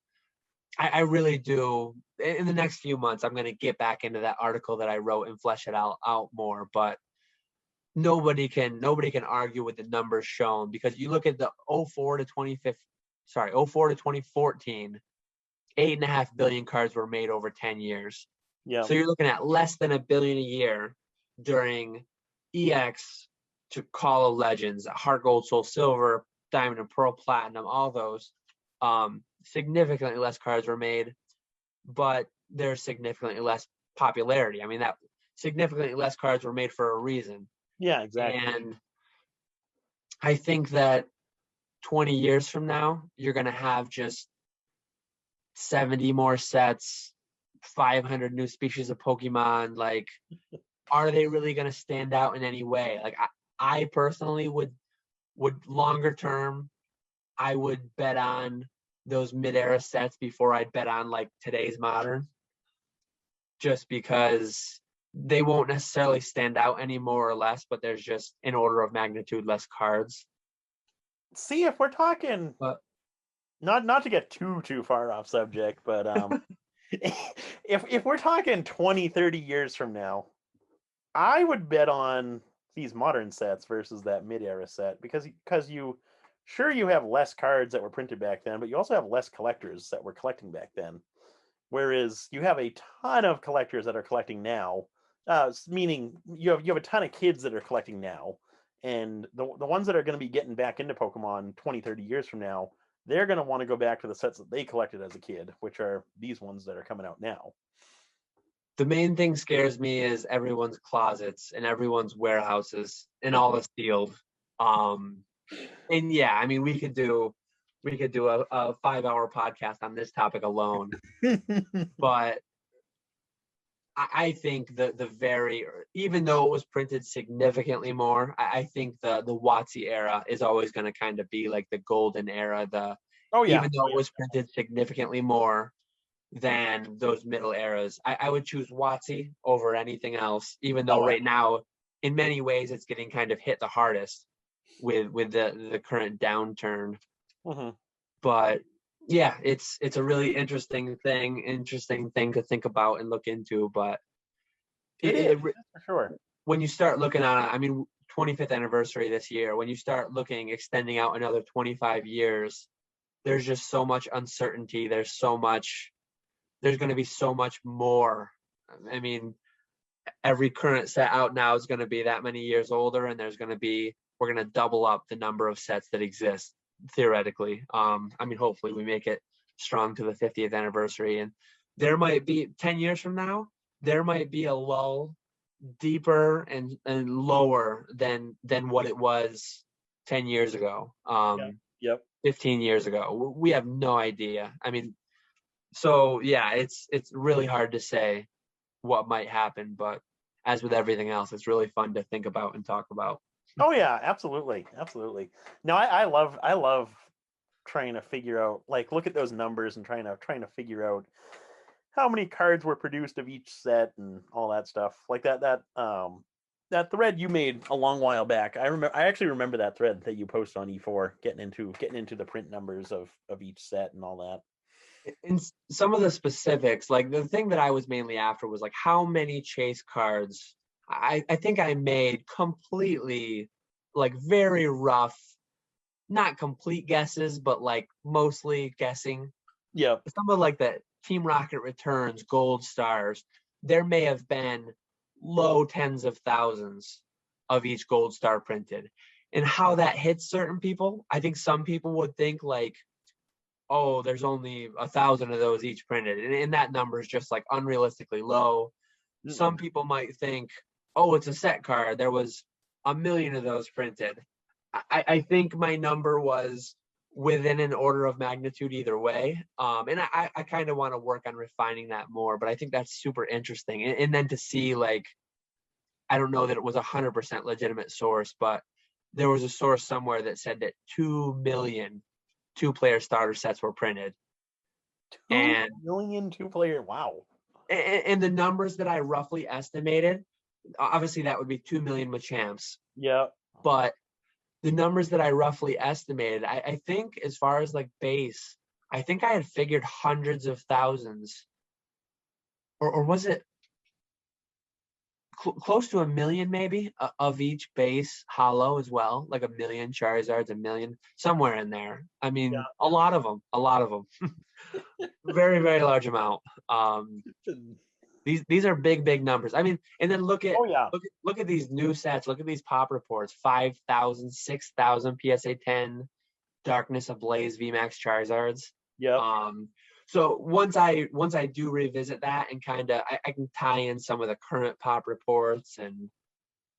I really do. In the next few months, I'm going to get back into that article that I wrote and flesh it out more. But nobody can argue with the numbers shown, because you look at the 04 to 2014, 8.5 billion cards were made over 10 years. Yeah. So you're looking at less than $1 billion a year during EX to Call of Legends, Heart Gold, Soul Silver, Diamond and Pearl Platinum, all those. Significantly less cards were made, but there's significantly less popularity. I mean, that significantly less cards were made for a reason. Yeah, exactly. And I think that 20 years from now, you're going to have just 70 more sets, 500 new species of Pokemon. Like, are they really going to stand out in any way? Like, I personally would longer term, I would bet on those mid-era sets before I'd bet on like today's modern, just because they won't necessarily stand out any more or less, but there's just an order of magnitude less cards. See, if we're talking, But not to get too far off subject, but if we're talking 20, 30 years from now, I would bet on these modern sets versus that mid-era set because you have less cards that were printed back then, but you also have less collectors that were collecting back then. Whereas you have a ton of collectors that are collecting now, meaning you have a ton of kids that are collecting now, and the ones that are going to be getting back into Pokemon 20, 30 years from now, they're going to want to go back to the sets that they collected as a kid, which are these ones that are coming out now. the main thing scares me is everyone's closets and everyone's warehouses and all is sealed. And yeah, I mean, we could do a 5-hour podcast on this topic alone, but I think the very, even though it was printed significantly more, I think the WotC era is always going to kind of be like the golden era. Even though it was printed significantly more than those middle eras, I would choose WotC over anything else. Even though right now, in many ways, it's getting kind of hit the hardest with the current downturn. Mm-hmm. But yeah, it's a really interesting thing to think about and look into. But it is for sure. When you start looking at it, I mean, 25th anniversary this year, when you start looking, extending out another 25 years, there's just so much uncertainty. There's going to be so much more. I mean, every current set out now is going to be that many years older, and we're going to double up the number of sets that exist theoretically. I mean, hopefully we make it strong to the 50th anniversary, and there might be 10 years from now, there might be a lull deeper and lower than what it was 10 years ago. 15 years ago. We have no idea. I mean, so yeah, it's really hard to say what might happen, but as with everything else, it's really fun to think about and talk about. Oh yeah, absolutely. No, I love trying to figure out, like, look at those numbers and trying to figure out how many cards were produced of each set and all that stuff. Like that thread you made a long while back. I actually remember that thread that you posted on E4, getting into the print numbers of each set and all that. In some of the specifics, like the thing that I was mainly after was like how many chase cards. I think I made completely, like, very rough, not complete guesses, but like mostly guessing. Yeah. Some of like the Team Rocket Returns, Gold Stars, there may have been low tens of thousands of each Gold Star printed. And how that hits certain people, I think some people would think like, oh, there's only 1,000 of those each printed. And that number is just like unrealistically low. Mm-hmm. Some people might think, oh, it's a set card. There was 1 million of those printed. I think my number was within an order of magnitude either way. And I kind of want to work on refining that more, but I think that's super interesting. And then to see, like, I don't know that it was 100% legitimate source, but there was a source somewhere that said that 2 million 2-player starter sets were printed. 2 million 2-player, wow. And the numbers that I roughly estimated, obviously that would be 2 million Machamps. Yeah. But the numbers that I roughly estimated, I think as far as like base, I think I had figured hundreds of thousands. Or was it close to 1 million maybe of each base hollow as well? Like 1 million Charizards, 1 million, somewhere in there. I mean, yeah. a lot of them. Very, very large amount. These are big numbers. I mean, and then look at Oh yeah. look at these new sets. Look at these pop reports: 5,000, 6,000 PSA 10, Darkness Ablaze VMAX Charizards. Yep. So once I do revisit that and kind of I can tie in some of the current pop reports, and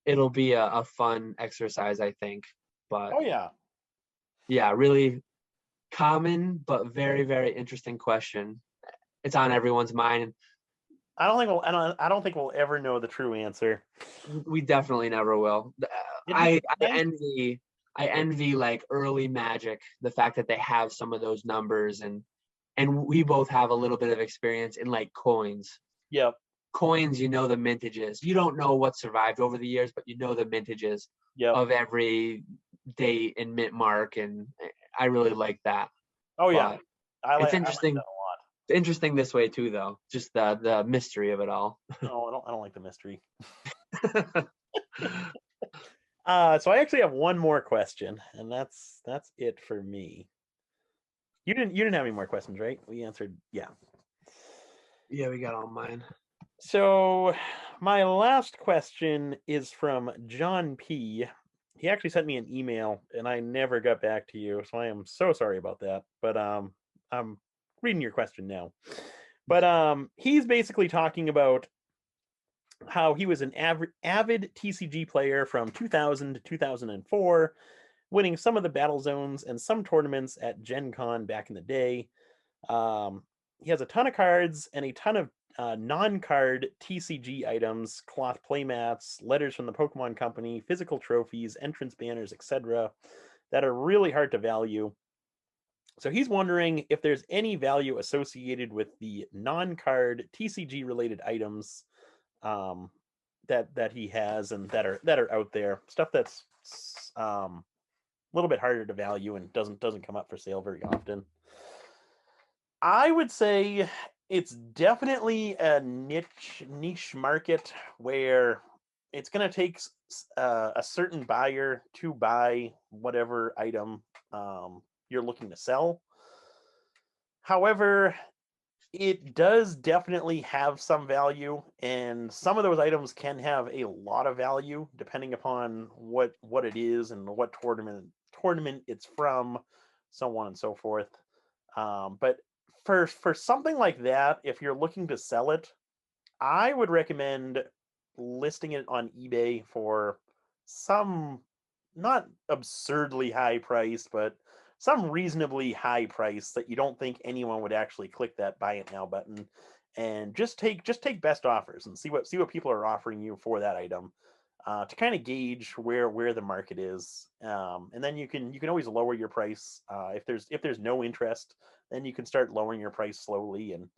it'll be a fun exercise, I think. But Oh yeah. yeah, really common but very interesting question. It's on everyone's mind. I don't think we'll ever know the true answer. We definitely never will. It'd be nice. I envy like early Magic, the fact that they have some of those numbers, and we both have a little bit of experience in like coins. Yep. Coins, you know the mintages. You don't know what survived over the years, but you know the mintages Yep. of every date and mint mark, and I really like that. Oh yeah. But it's I like interesting. that a lot. Interesting this way too, though. Just the mystery of it all. No, I don't like the mystery. So I actually have one more question, and that's it for me. You didn't have any more questions, right? We answered, yeah. Yeah, we got all mine. So my last question is from John P. He actually sent me an email, and I never got back to you, so I am so sorry about that. But I'm reading your question now. But he's basically talking about how he was an avid TCG player from 2000 to 2004, winning some of the battle zones and some tournaments at Gen Con back in the day. He has a ton of cards and a ton of non-card TCG items, cloth playmats, letters from the Pokemon Company, physical trophies, entrance banners, etc., that are really hard to value. So he's wondering if there's any value associated with the non-card TCG related items that he has and that are out there. Stuff that's a little bit harder to value and doesn't come up for sale very often. I would say it's definitely a niche market where it's going to take a certain buyer to buy whatever item you're looking to sell. However, it does definitely have some value, and some of those items can have a lot of value depending upon what it is and what tournament it's from, so on and so forth. But for something like that, if you're looking to sell it, I would recommend listing it on eBay for some not absurdly high price, but some reasonably high price that you don't think anyone would actually click that buy it now button, and just take best offers and see what people are offering you for that item, to kind of gauge where the market is, and then you can always lower your price if there's no interest. Then you can start lowering your price slowly and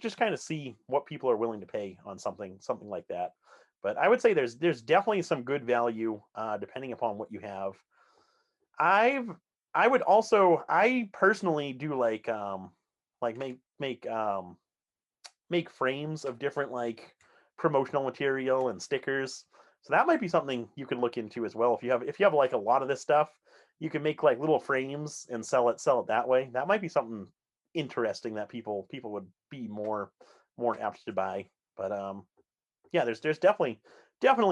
just kind of see what people are willing to pay on something like that. But I would say there's definitely some good value depending upon what you have. I've I personally do like make frames of different like promotional material and stickers. So that might be something you could look into as well. If you have like a lot of this stuff, you can make like little frames and sell it that way. That might be something interesting that people would be more apt to buy. But yeah, there's definitely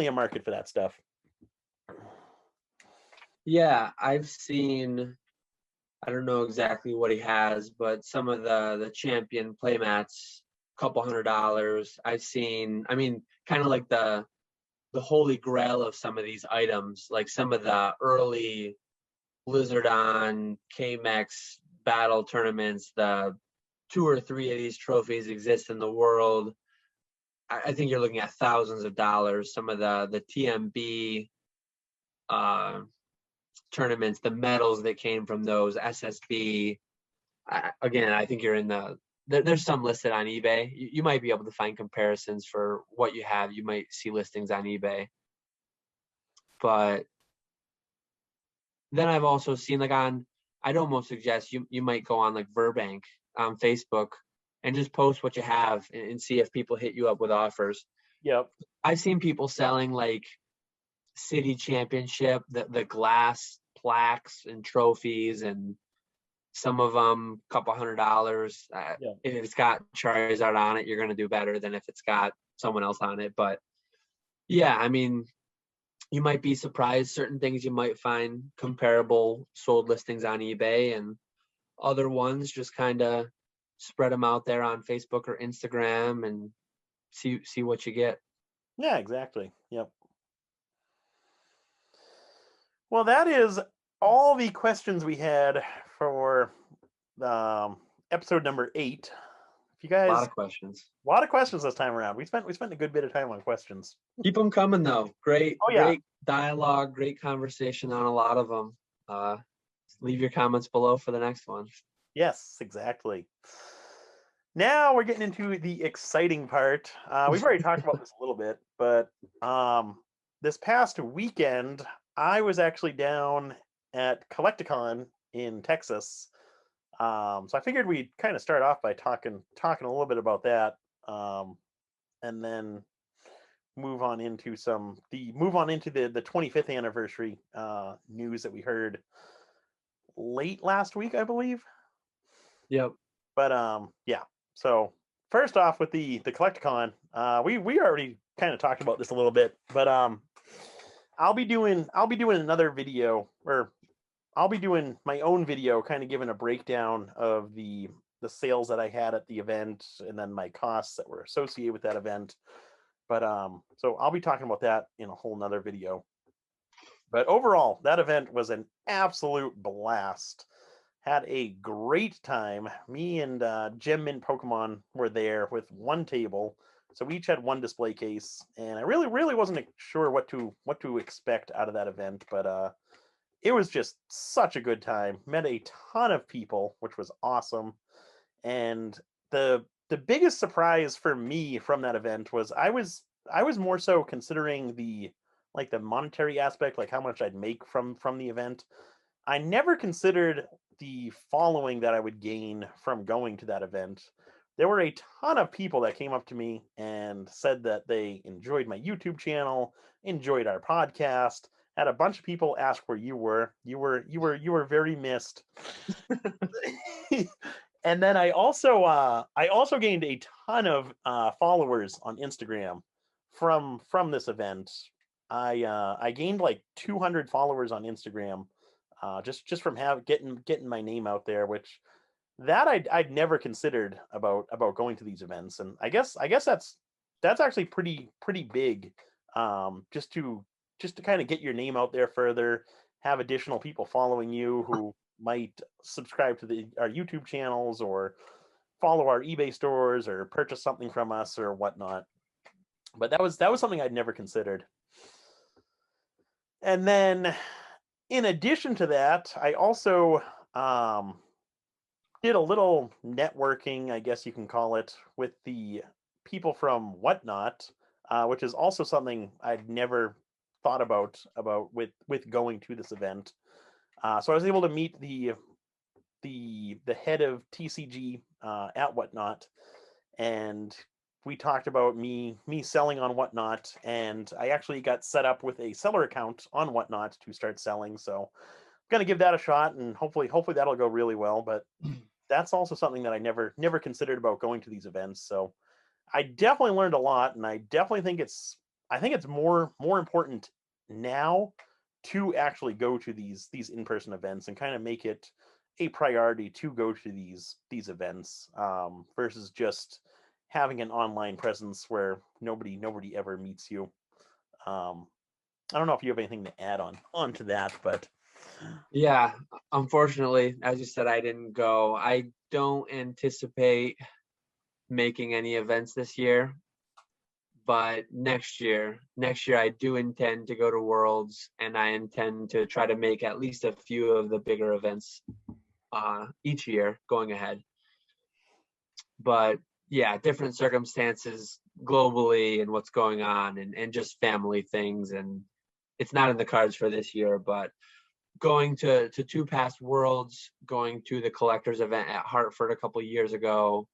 a market for that stuff. Yeah, I've seen. I don't know exactly what he has, but some of the champion playmats, couple $100. I've seen. I mean, kind of like the holy grail of some of these items, like some of the early Blizzard on KMEX battle tournaments. The 2 or 3 of these trophies exist in the world. I think you're looking at thousands of dollars. Some of the TMB tournaments, the medals that came from those SSB. Again, I think you're in there's some listed on eBay. You might be able to find comparisons for what you have. You might see listings on eBay. But then I've also seen I'd almost suggest you might go on like Verbank on Facebook and just post what you have and see if people hit you up with offers. Yep. I've seen people selling like city championship, the glass plaques and trophies, and Some of them, couple $100. Yeah. If it's got Charizard on it, you're going to do better than if it's got someone else on it. But yeah, I mean, you might be surprised. Certain things you might find comparable sold listings on eBay, and other ones just kind of spread them out there on Facebook or Instagram and see what you get. Yeah, exactly. Yep. Well, that is all the questions we had for episode number 8. If you A lot guys, of questions. a lot of questions this time around. We spent a good bit of time on questions. Keep them coming though. Great, Oh yeah. great dialogue, great conversation on a lot of them. Leave your comments below for the next one. Yes, exactly. Now we're getting into the exciting part. We've already talked about this a little bit, but this past weekend, I was actually down at Collecticon in Texas. So I figured we'd kind of start off by talking a little bit about that, and then move on into the 25th anniversary news that we heard late last week, I believe. Yep. But yeah. So first off, with the Collecticon, we already kind of talked about this a little bit, but I'll be doing another video, or I'll be doing my own video, kind of giving a breakdown of the sales that I had at the event, and then my costs that were associated with that event. But so I'll be talking about that in a whole nother video. But overall, that event was an absolute blast. Had a great time. Me and Gem Mint Pokemon were there with one table, so we each had one display case, and I really wasn't sure what to expect out of that event, but it was just such a good time. Met a ton of people, which was awesome. And the biggest surprise for me from that event was I was more so considering the monetary aspect, like how much I'd make from the event. I never considered the following that I would gain from going to that event. There were a ton of people that came up to me and said that they enjoyed my YouTube channel, enjoyed our podcast. Had a bunch of people ask where you were. You were very missed. And then I also gained a ton of followers on Instagram from this event. I gained like 200 followers on Instagram just from getting my name out there, which that I'd never considered about going to these events. And I guess that's actually pretty big, just to kind of get your name out there further, have additional people following you who might subscribe to our YouTube channels or follow our eBay stores or purchase something from us or whatnot. But that was something I'd never considered. And then in addition to that, I also did a little networking, I guess you can call it, with the people from Whatnot, which is also something I'd never thought about with going to this event. So I was able to meet the head of TCG at Whatnot, and we talked about me selling on Whatnot, and I actually got set up with a seller account on Whatnot to start selling. So I'm gonna give that a shot, and hopefully that'll go really well. But that's also something that I never considered about going to these events. So I definitely learned a lot, and I definitely think it's more important now to actually go to these in-person events and kind of make it a priority to go to these events, versus just having an online presence where nobody ever meets you. I don't know if you have anything to add on to that, but Yeah, unfortunately, as you said, I didn't go. I don't anticipate making any events this year, but next year I do intend to go to Worlds, and I intend to try to make at least a few of the bigger events each year going ahead. But yeah, different circumstances globally and what's going on, and just family things, and it's not in the cards for this year. But going to 2 past Worlds, going to the collectors event at Hartford a couple years ago,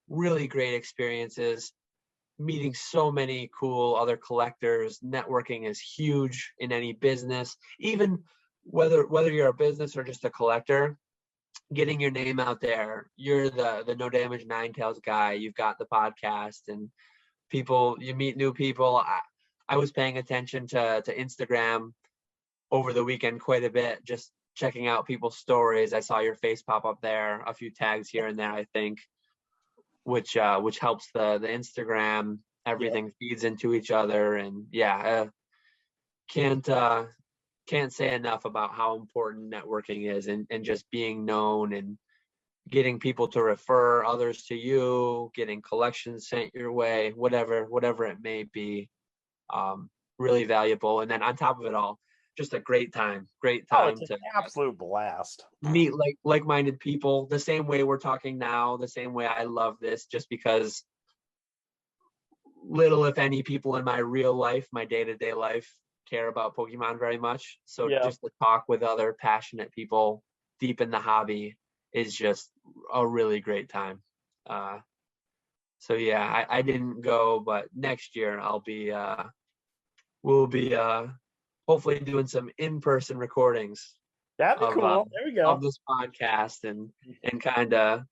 really great experiences, meeting so many cool other collectors. Networking is huge in any business, even whether you're a business or just a collector. getting your name out there. You're the No Damage Nine Tails guy. You've got the podcast, and you meet new people. I was paying attention to Instagram over the weekend quite a bit, just checking out people's stories. I saw your face pop up there, a few tags here and there, I think, which helps the Instagram. Everything feeds into each other, and can't say enough about how important networking is, and just being known and getting people to refer others to you, getting collections sent your way, whatever it may be. Really valuable. And then on top of it all, just a great time Oh, it's an to absolute blast. meet like-minded people, the same way we're talking now, the same way I love this, just because little, if any, people in my real life, my day-to-day life, care about Pokemon very much. So Yeah. just to talk with other passionate people deep in the hobby is just a really great time. So yeah, I didn't go, but next year we'll be hopefully doing some in-person recordings That'd be of cool. There we go. this podcast, and kind of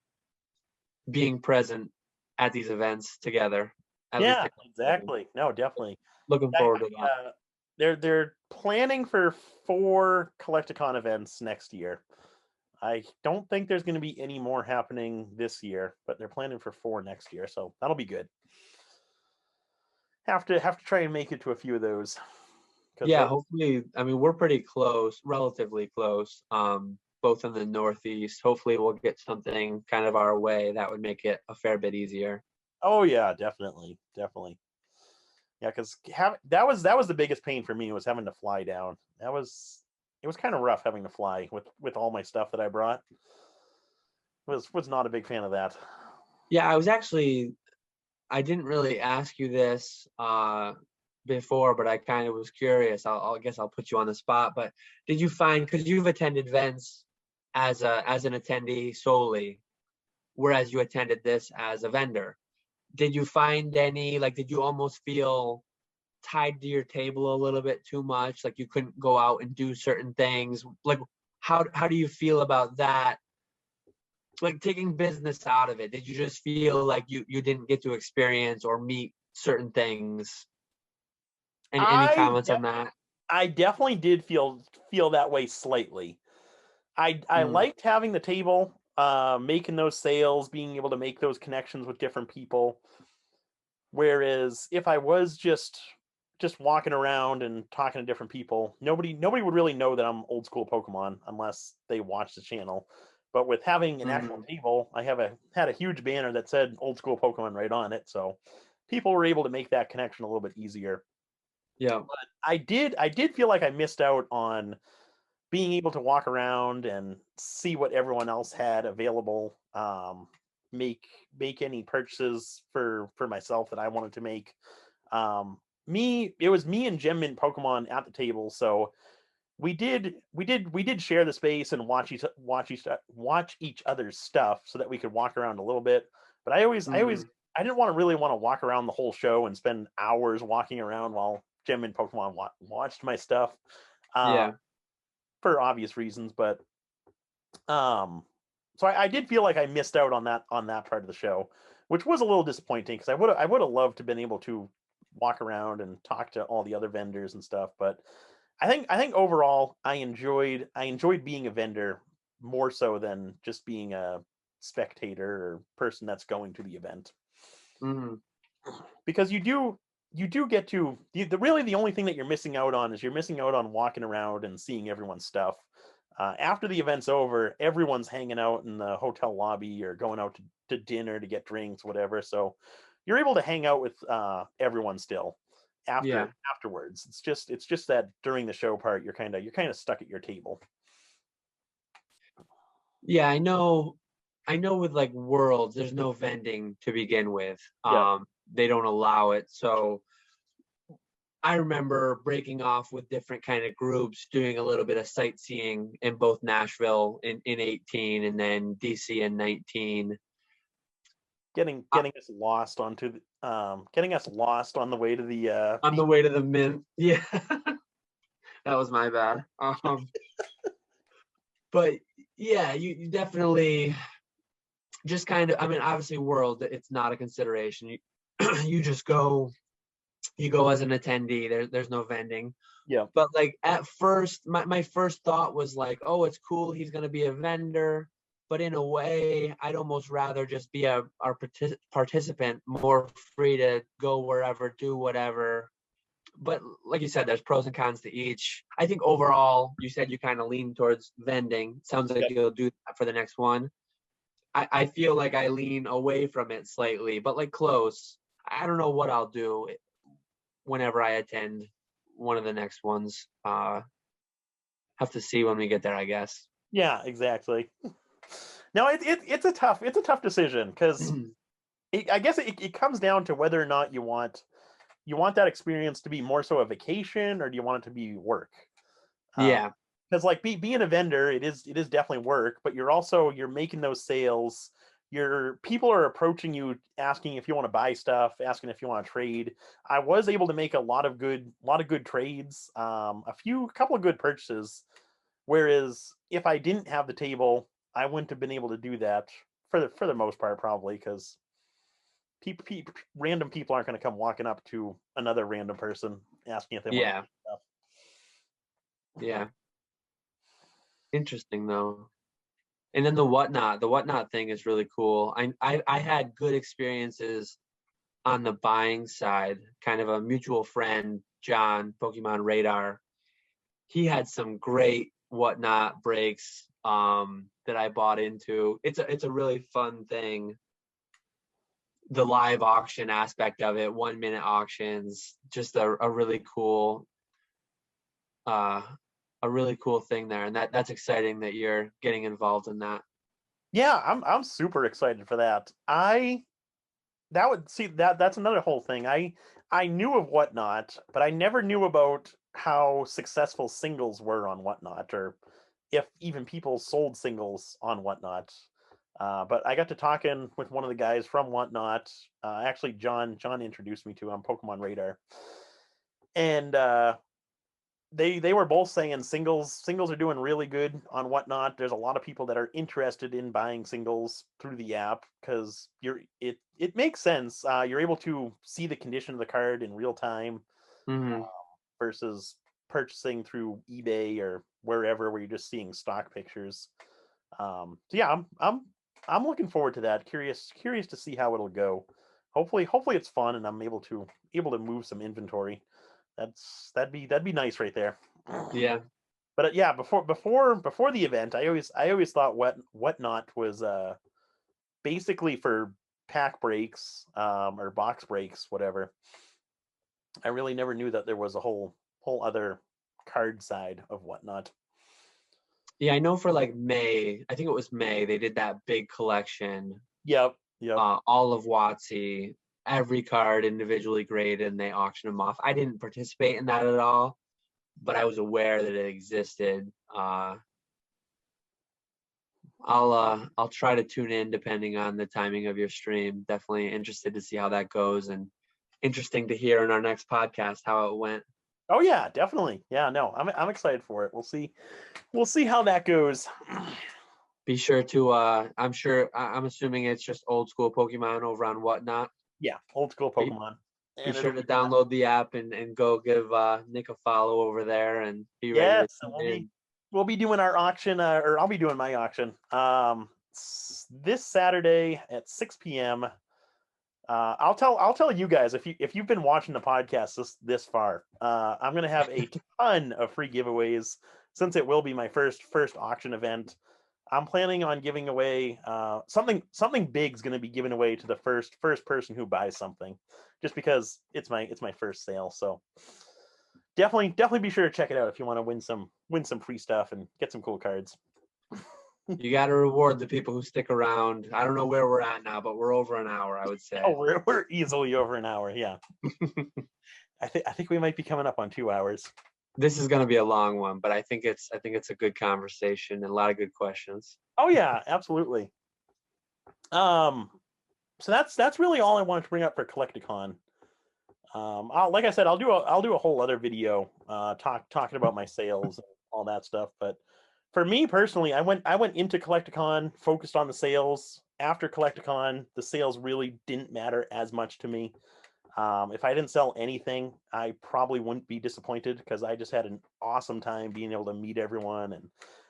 being present at these events together. Yeah, exactly. No, definitely. Looking forward to that. They're planning for 4 Collecticon events next year. I don't think there's going to be any more happening this year, but they're planning for 4 next year, so that'll be good. Have to try and make it to a few of those. Yeah, hopefully. I mean, we're pretty close, relatively close, both in the Northeast. Hopefully, we'll get something kind of our way that would make it a fair bit easier. Oh yeah, definitely. Yeah, because that was the biggest pain for me, was having to fly down. It was kind of rough having to fly with all my stuff that I brought. Was not a big fan of that. Yeah, I didn't really ask you this before, but I kind of was curious. I guess I'll put you on the spot. But did you find, because you've attended events as an attendee solely, whereas you attended this as a vendor, did you find any, like, did you almost feel tied to your table a little bit too much, like you couldn't go out and do certain things? Like, how do you feel about that? Like, taking business out of it, did you just feel like you didn't get to experience or meet certain things? Any comments on that? I definitely did feel that way slightly. I liked having the table, making those sales, being able to make those connections with different people. Whereas if I was just walking around and talking to different people, nobody would really know that I'm old school Pokemon unless they watch the channel. But with having an actual table, I had a huge banner that said old school Pokemon right on it, so people were able to make that connection a little bit easier. Yeah. But I did feel like I missed out on being able to walk around and see what everyone else had available, make any purchases for myself that I wanted to make. It was me and Gem Mint Pokemon at the table, so we did share the space and watch each other's stuff so that we could walk around a little bit. But I didn't really want to walk around the whole show and spend hours walking around while Gem Mint Pokemon watched my stuff. Yeah. For obvious reasons, but so I did feel like I missed out on that part of the show, which was a little disappointing, because I would have loved to have been able to walk around and talk to all the other vendors and stuff. But I think overall I enjoyed being a vendor more so than just being a spectator or person that's going to the event. Because you do get to really the only thing that you're missing out on is walking around and seeing everyone's stuff. After the event's over, everyone's hanging out in the hotel lobby or going out to dinner to get drinks, whatever. So you're able to hang out with everyone still afterwards. It's just that during the show part, you're kind of stuck at your table. Yeah, I know with like Worlds, there's no vending to begin with. They don't allow it. So I remember breaking off with different kind of groups, doing a little bit of sightseeing in both Nashville in 18 and then DC in 19. Getting us lost on the way to the on the way to the mint. Yeah. That was my bad. But Yeah, you definitely just kind of, I mean, obviously world, it's not a consideration. You, you just go, you go as an attendee. There's no vending. Yeah. But like at first, my first thought was like, oh, it's cool. He's going to be a vendor. But in a way, I'd almost rather just be our participant, more free to go wherever, do whatever. But like you said, there's pros and cons to each. I think overall, you said you kind of lean towards vending. Sounds like Yep. you'll do that for the next one. I feel like I lean away from it slightly, but like close. I don't know what I'll do whenever I attend one of the next ones. Have to see when we get there, I guess. Yeah, exactly. No, it's a tough decision because I guess it comes down to whether or not you want that experience to be more so a vacation or do you want it to be work? Yeah. Because like being a vendor, it is definitely work, but you're making those sales. Your people are approaching you asking if you want to buy stuff, asking if you want to trade. I was able to make a lot of good trades, couple of good purchases. Whereas if I didn't have the table, I wouldn't have been able to do that for the most part, probably because random people aren't going to come walking up to another random person asking if they want to Yeah. buy stuff. Yeah. Interesting though. And then the whatnot thing is really cool. I had good experiences on the buying side. Kind of a mutual friend, John, Pokemon Radar. He had some great whatnot breaks that I bought into. It's a really fun thing. The live auction aspect of it, 1 minute auctions, just uh a really cool thing there. And that's exciting that you're getting involved in that. Yeah, I'm super excited for that. I that would see that's another whole thing. I knew of Whatnot, but I never knew about how successful singles were on Whatnot, or if even people sold singles on Whatnot. But I got to talking with one of the guys from Whatnot. Actually, John introduced me to him, Pokemon Radar, and they were both saying singles are doing really good on Whatnot. There's a lot of people that are interested in buying singles through the app because it makes sense. You're able to see the condition of the card in real time Hmm. versus purchasing through eBay or wherever where you're just seeing stock pictures. So yeah, I'm looking forward to that. Curious to see how it'll go. Hopefully it's fun and I'm able to move some inventory. That'd be nice right there. Yeah. But yeah, before the event, I always thought Whatnot was basically for pack breaks or box breaks, whatever. I really never knew that there was a whole other card side of Whatnot. Yeah, I know for like May, I think it was May, they did that big collection, Yep, yep. all of WotC, every card individually graded, and they auctioned them off. I didn't participate in that at all, but I was aware that it existed. I'll try to tune in depending on the timing of your stream. Definitely interested to see how that goes, and interesting to hear in our next podcast how it went. Oh yeah, definitely. Yeah, no, I'm excited for it. We'll see how that goes. Be sure to I'm assuming it's just old school Pokemon over on Whatnot. Yeah, old school Be, Pokemon, be and sure it'll to be download the app and go give Nick a follow over there and be ready to yes, and tune in. we'll be doing our auction, or I'll be doing my auction. This Saturday at 6 p.m. I'll tell you guys if you've been watching the podcast this far. I'm gonna have a ton of free giveaways since it will be my first auction event. I'm planning on giving away something big is going to be given away to the first person who buys something, just because it's my first sale. So definitely be sure to check it out if you want to win some free stuff and get some cool cards. You got to reward the people who stick around. I don't know where we're at now, but we're over an hour, I would Oh, say. we're easily over an hour. Yeah, I think we might be coming up on 2 hours. This is going to be a long one, but I think it's a good conversation and a lot of good questions. Oh yeah, absolutely. Um, so that's really all I wanted to bring up for Collecticon. Like I said, I'll do a whole other video talking about my sales and all that stuff. But For me personally, I went into Collecticon focused on the sales. After Collecticon, the sales really didn't matter as much to me. If I didn't sell anything, I probably wouldn't be disappointed because I just had an awesome time being able to meet everyone and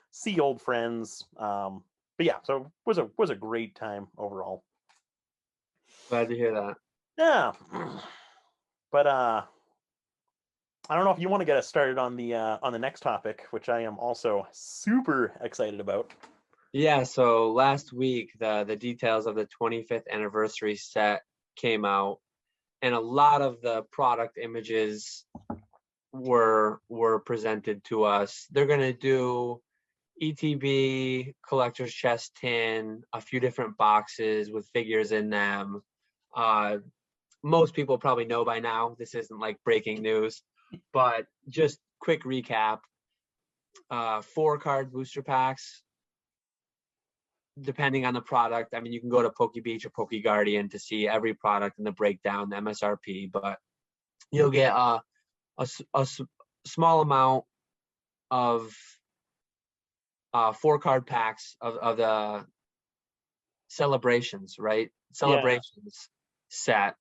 see old friends. But yeah, so it was a great time overall. Glad to hear that. Yeah, but I don't know if you want to get us started on the next topic, which I am also super excited about. Yeah, so last week the details of the 25th anniversary set came out, and a lot of the product images were presented to us. They're gonna do ETB, collector's chest tin, a few different boxes with figures in them. Uh, Most people probably know by now. This isn't like breaking news, but just quick recap. 4-card booster packs, depending on the product. I mean, you can go to Poke Beach or Poke Guardian to see every product and the breakdown, the MSRP, but you'll get a small amount of 4-card packs of the celebrations, right? Yeah. Celebrations set.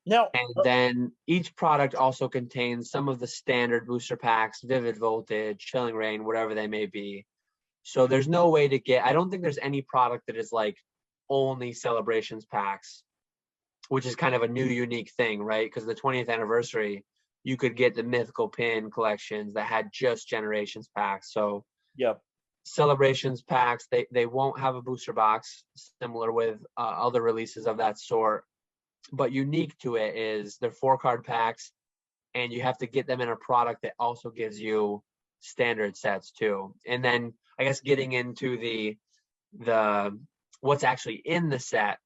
Now, And then each product also contains some of the standard booster packs, Vivid Voltage, Chilling Rain, whatever they may be. So there's no way to get, I don't think there's any product that is like only celebrations packs, which is kind of a new, unique thing, right? Because the 20th anniversary, you could get the mythical pin collections that had just generations packs. So yep. celebrations packs, they won't have a booster box, similar with other releases of that sort. But unique to it is they're 4-card packs, and you have to get them in a product that also gives you standard sets too. And then I guess getting into the what's actually in the set,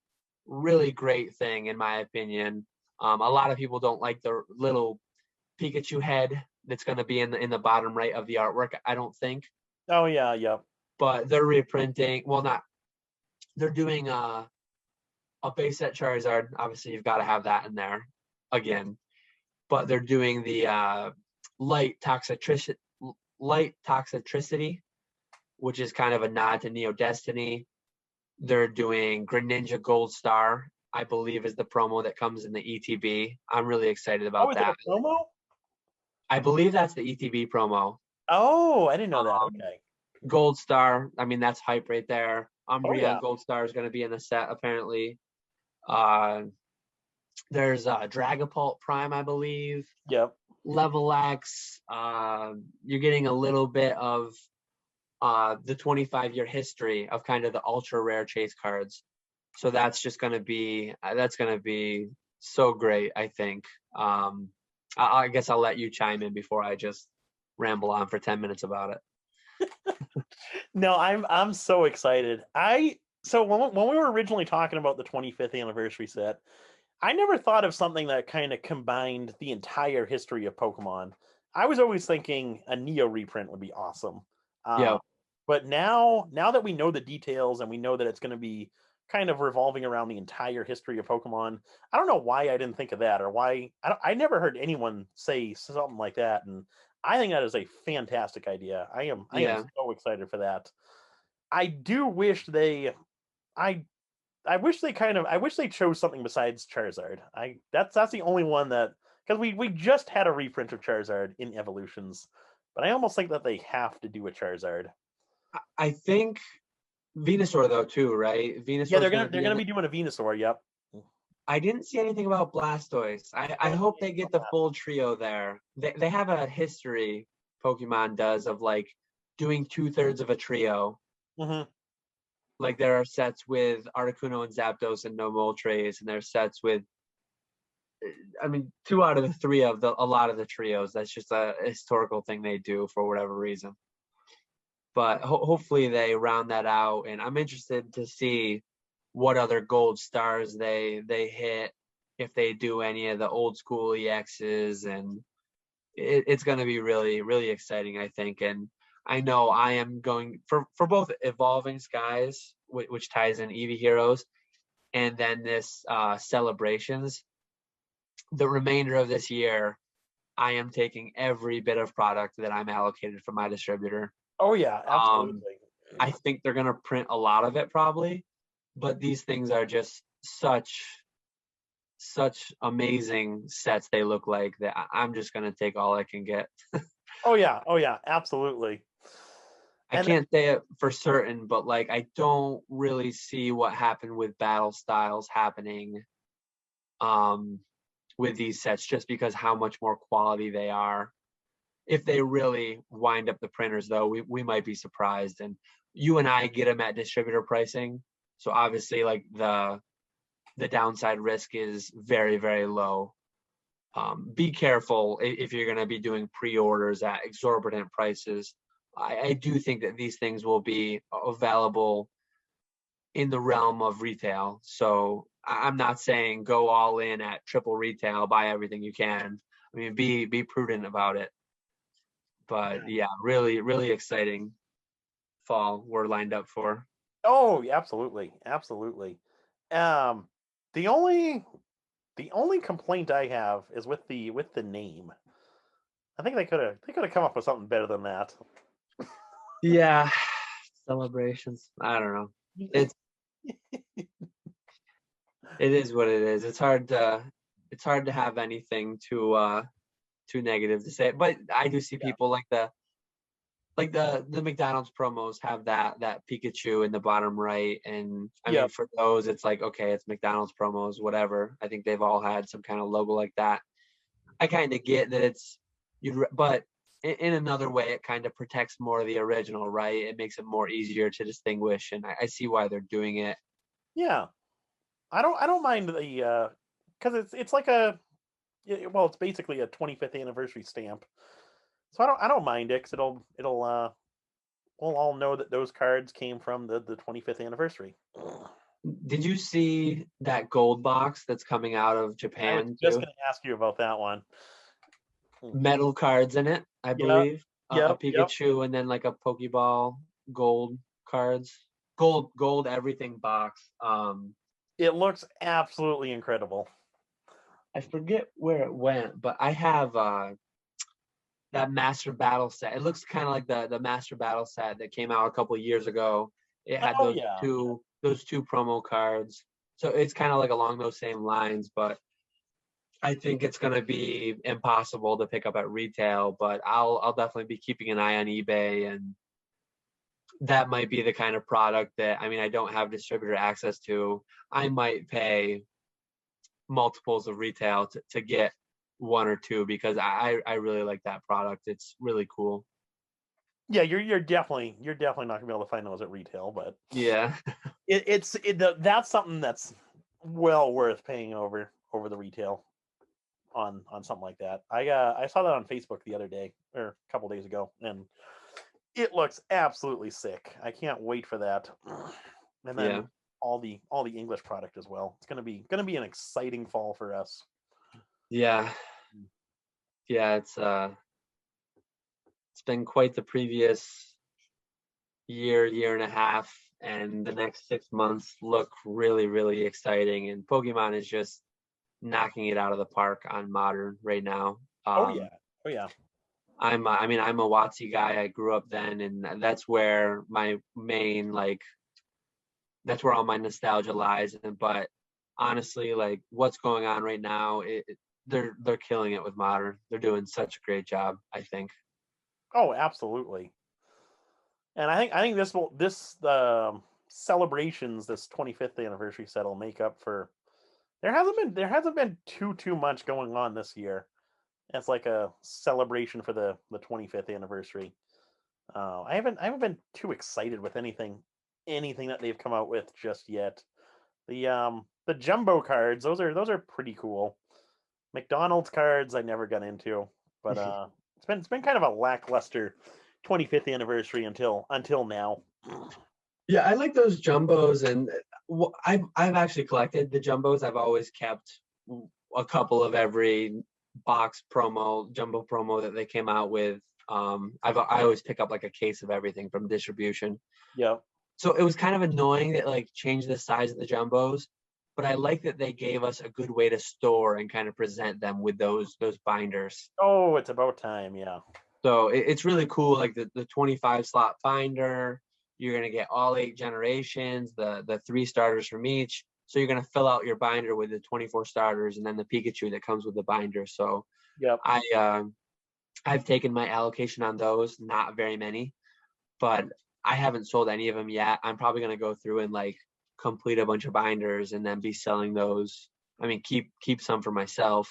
really great thing in my opinion. A lot of people don't like the little Pikachu head that's going to be in the bottom right of the artwork, I don't think. Oh yeah, yep. But they're reprinting. Well, not. They're doing a base set Charizard. Obviously, you've got to have that in there again. But they're doing the light toxicity, which is kind of a nod to Neo Destiny. They're doing Greninja Gold Star, I believe, is the promo that comes in the ETB. I'm really excited about Is it that. a promo? I believe that's the ETB promo. Oh, I didn't know that. Um, Okay. Gold Star, I mean, that's hype right there. Oh Umbreon yeah. Gold Star is going to be in the set, apparently. Uh, there's Dragapult Prime, I believe. Yep. Level X. You're getting a little bit of the 25-year history of kind of the ultra rare chase cards. So that's just going to be so great, I think. I guess I'll let you chime in before I just ramble on for 10 minutes about it. No, I'm so excited. So when we were originally talking about the 25th anniversary set, I never thought of something that kind of combined the entire history of Pokemon. I was always thinking a Neo reprint would be awesome. Yeah, But now that we know the details and we know that it's going to be kind of revolving around the entire history of Pokemon, I don't know why I didn't think of that or why I never heard anyone say something like that, and I think that is a fantastic idea. I am yeah. so excited for that. I do wish I I wish I wish they chose something besides Charizard. That's the only one that, because we just had a reprint of Charizard in Evolutions, but I almost think that they have to do a Charizard. I think Venusaur though too, right? Yeah, Venusaur's going to they're be in gonna it. be doing a Venusaur. Yep. I didn't see anything about Blastoise. I hope they get the full trio there. They have a history, Pokemon does, of like doing 2/3 of a trio. Mm-hmm. Like there are sets with Articuno and Zapdos and no Moltres, and there's sets with, I mean, 2 out of the 3 of a lot of the trios. That's just a historical thing they do for whatever reason. But hopefully they round that out, and I'm interested to see what other gold stars they hit, if they do any of the old school EXs, and it's going to be really, really exciting, I think. And I know I am going for both Evolving Skies, which ties in Eevee Heroes, and then this Celebrations. The remainder of this year, I am taking every bit of product that I'm allocated from my distributor. Oh yeah, Um, absolutely. I think they're gonna print a lot of it probably, but these things are just such amazing sets they look like that I'm just gonna take all I can get. Oh yeah, absolutely. I And can't say it for certain, but like I don't really see what happened with battle styles happening um with these sets just because how much more quality they are. If they really wind up the printers though, we might be surprised. And you and I get them at distributor pricing. So obviously like the downside risk is very, very low. Be careful if you're going to be doing pre-orders at exorbitant prices. I do think that these things will be available in the realm of retail. So I'm not saying go all in at triple retail, buy everything you can. I mean, be prudent about it. But yeah, really, really exciting fall we're lined up for. oh, absolutely, absolutely. Um, the only complaint I have is with the name. I think they could have come up with something better than that. Yeah, celebrations. I don't know. It's it is what it is. It's hard to have anything too negative to say. But I do see Yeah. people like the McDonald's promos have that Pikachu in the bottom right, and I mean Yep. for those it's like okay, it's McDonald's promos, whatever. I think they've all had some kind of logo like that. I kind of get that but in another way, it kind of protects more of the original, right? It makes it more easier to distinguish, and I see why they're doing it. Yeah. I don't mind the because it's like a well, it's basically a 25th anniversary stamp. So I don't mind it because it'll we'll all know that those cards came from the 25th anniversary. Did you see that gold box that's coming out of I was Japan just too? going to ask you about that one. Metal cards in it, I Yeah. believe. A Yep. Pikachu and then like a Pokeball gold cards. Gold everything box. It looks absolutely incredible. I forget where it went, but I have that Master Battle set. It looks kind of like the Master Battle set that came out a couple of years ago. It had Oh yeah. those two promo cards. So it's kind of like along those same lines, but I think it's going to be impossible to pick up at retail, but I'll definitely be keeping an eye on eBay, and that might be the kind of product that I mean I don't have distributor access to. I might pay multiples of retail to get one or two because I really like that product. It's really cool. Yeah, you're definitely not gonna be able to find those at retail, but Yeah. that's something that's well worth paying over the retail on something like that. I saw that on Facebook the other day or a couple days ago, and it looks absolutely sick. I can't wait for that. And then Yeah. all the English product as well. It's gonna be an exciting fall for us. Yeah. Yeah, it's been quite the previous year and a half, and the next 6 months look really, really exciting. And Pokemon is just knocking it out of the park on modern right now. Oh yeah, oh yeah. I mean, I'm a WotC guy. I grew up then, and that's where my main that's where all my nostalgia lies. But honestly, like what's going on right now, they're killing it with modern. They're doing such a great job, I think. Oh, absolutely. And I think this celebrations, this 25th anniversary set will make up for there hasn't been too much going on this year. It's like a celebration for the 25th anniversary. I haven't been too excited with anything that they've come out with just yet. The jumbo cards, those are pretty cool. McDonald's cards I never got into, but it's been kind of a lackluster 25th anniversary until now. Yeah, I like those jumbos, and I've actually collected the jumbos. I've always kept a couple of every jumbo promo that they came out with. I always pick up like a case of everything from distribution. Yeah. So it was kind of annoying that like changed the size of the jumbos, but I like that they gave us a good way to store and kind of present them with those binders. Oh, it's about time. Yeah. So it's really cool. Like the 25 slot binder, you're going to get all 8 generations, the 3 starters from each. So you're going to fill out your binder with the 24 starters and then the Pikachu that comes with the binder. So Yep. I've taken my allocation on those, not very many, but I haven't sold any of them yet. I'm probably going to go through and like complete a bunch of binders and then be selling those. I mean, keep some for myself,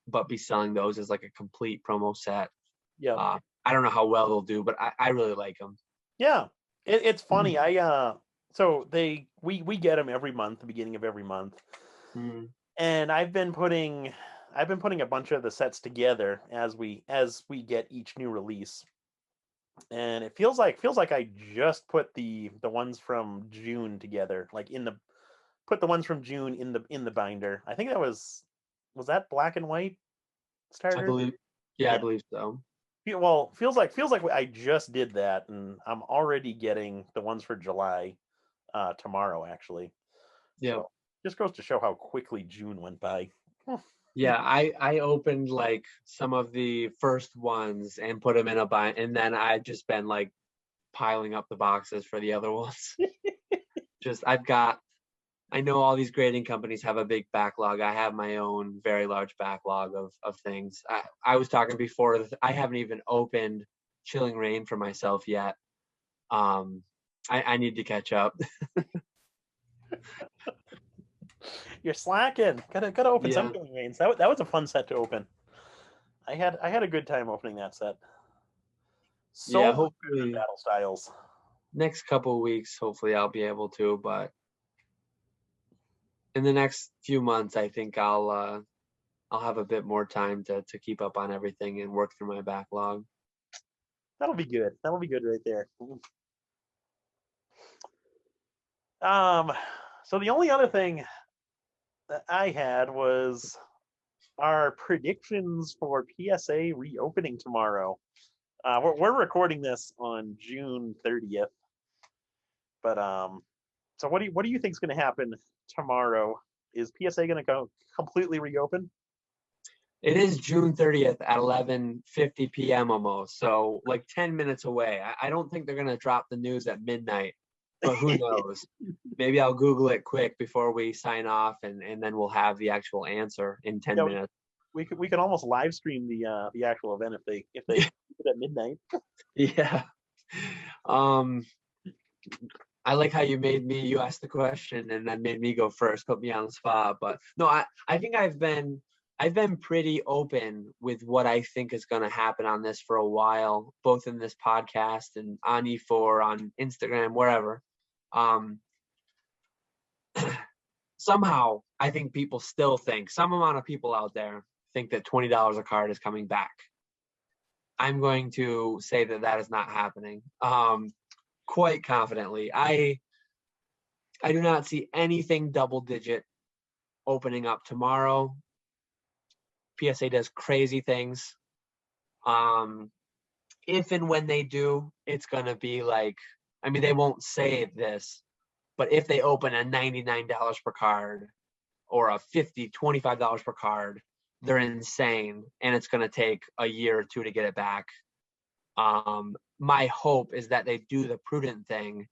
but be selling those as like a complete promo set. Yep. I don't know how well they'll do, but I really like them. Yeah. It's funny. So we get them every month, the beginning of every month. And I've been putting a bunch of the sets together as we get each new release. And it feels like I just put the ones from June together, like put the ones from June in the binder. I think that was that black and white starter? I believe, yeah, I believe so. Well, feels like I just did that, and I'm already getting the ones for July tomorrow, actually. Yeah. So, just goes to show how quickly June went by. Yeah, I opened like some of the first ones and put them in a bind, and then I've just been like piling up the boxes for the other ones. I know all these grading companies have a big backlog. I have my own very large backlog of things. I was talking before, I haven't even opened Chilling Reign for myself yet. I need to catch up. You're slacking. Gotta open some Killing Reigns. That was a fun set to open. I had a good time opening that set. So hopefully Battle Styles. Next couple of weeks, hopefully I'll be able to, but in the next few months, I think I'll have a bit more time to keep up on everything and work through my backlog. That'll be good. That'll be good right there. So the only other thing that I had was our predictions for PSA reopening tomorrow. We're recording this on June 30th, but so what do you think is going to happen tomorrow? Is PSA going to go completely reopen? It is June 30th at 11:50 p.m. almost, so like 10 minutes away. I don't think they're going to drop the news at midnight, but who knows? Maybe I'll Google it quick before we sign off, and then we'll have the actual answer in 10 minutes. We could almost live stream the actual event if they keep it at midnight. Yeah. I like how you asked the question and then made me go first, put me on the spot. But no, I think I've been pretty open with what I think is going to happen on this for a while, both in this podcast and on E4, on Instagram, wherever. Somehow, I think people still think, some amount of people out there think that $20 a card is coming back. I'm going to say that is not happening. Quite confidently. I do not see anything double digit opening up tomorrow. PSA does crazy things. If and when they do, it's going to be like, I mean, they won't say this, but if they open a $99 per card or a $50, $25 per card, they're insane. And it's going to take a year or two to get it back. My hope is that they do the prudent thing,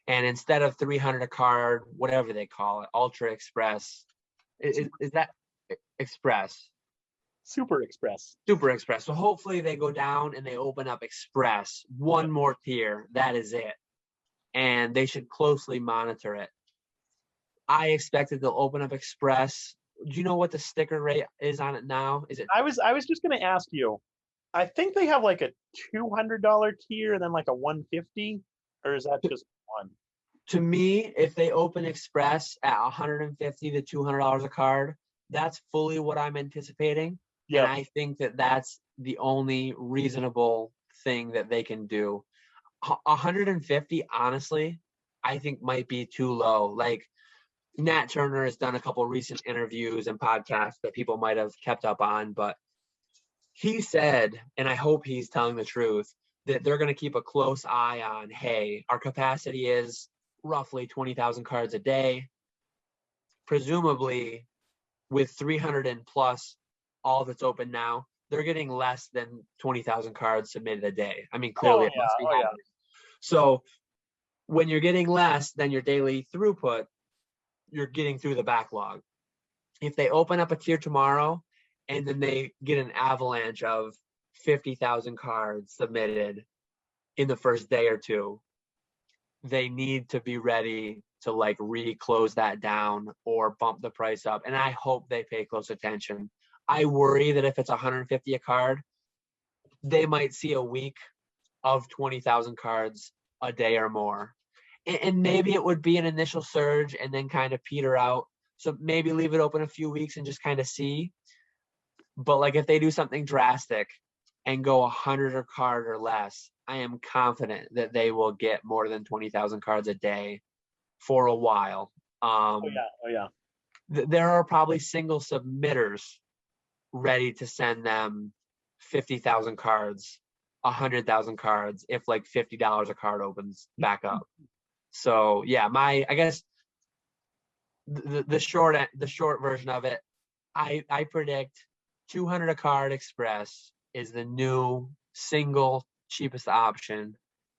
and instead of 300 a card, whatever they call it, Ultra Express, is that Express? Super Express. Super Express. So hopefully they go down and they open up Express, one more tier. That is it, and they should closely monitor it. I expect that they'll open up Express. Do you know what the sticker rate is on it now? Is it? I was just going to ask you. I think they have like a $200 tier and then like a $150, or is that just one? To me, if they open Express at $150 to $200 a card, that's fully what I'm anticipating. Yeah. And I think that that's the only reasonable thing that they can do. 150, honestly, I think might be too low. Like Nat Turner has done a couple of recent interviews and podcasts that people might have kept up on, but he said, and I hope he's telling the truth, that they're going to keep a close eye on, hey, our capacity is roughly 20,000 cards a day. Presumably, with 300 and plus, all that's open now, they're getting less than 20,000 cards submitted a day. I mean, Oh clearly it must yeah, be oh yeah. happening. So when you're getting less than your daily throughput, you're getting through the backlog. If they open up a tier tomorrow and then they get an avalanche of 50,000 cards submitted in the first day or two, they need to be ready to like re-close that down or bump the price up. And I hope they pay close attention. I worry that if it's 150 a card, they might see a week of 20,000 cards a day or more. And maybe it would be an initial surge and then kind of peter out. So maybe leave it open a few weeks and just kind of see. But like if they do something drastic and go 100 a card or less, I am confident that they will get more than 20,000 cards a day for a while. Oh yeah, oh yeah. There are probably single submitters ready to send them 50,000 cards, 100,000 cards if like $50 a card opens back up. So yeah, I guess the short version of it, I predict 200 a card express is the new single cheapest option,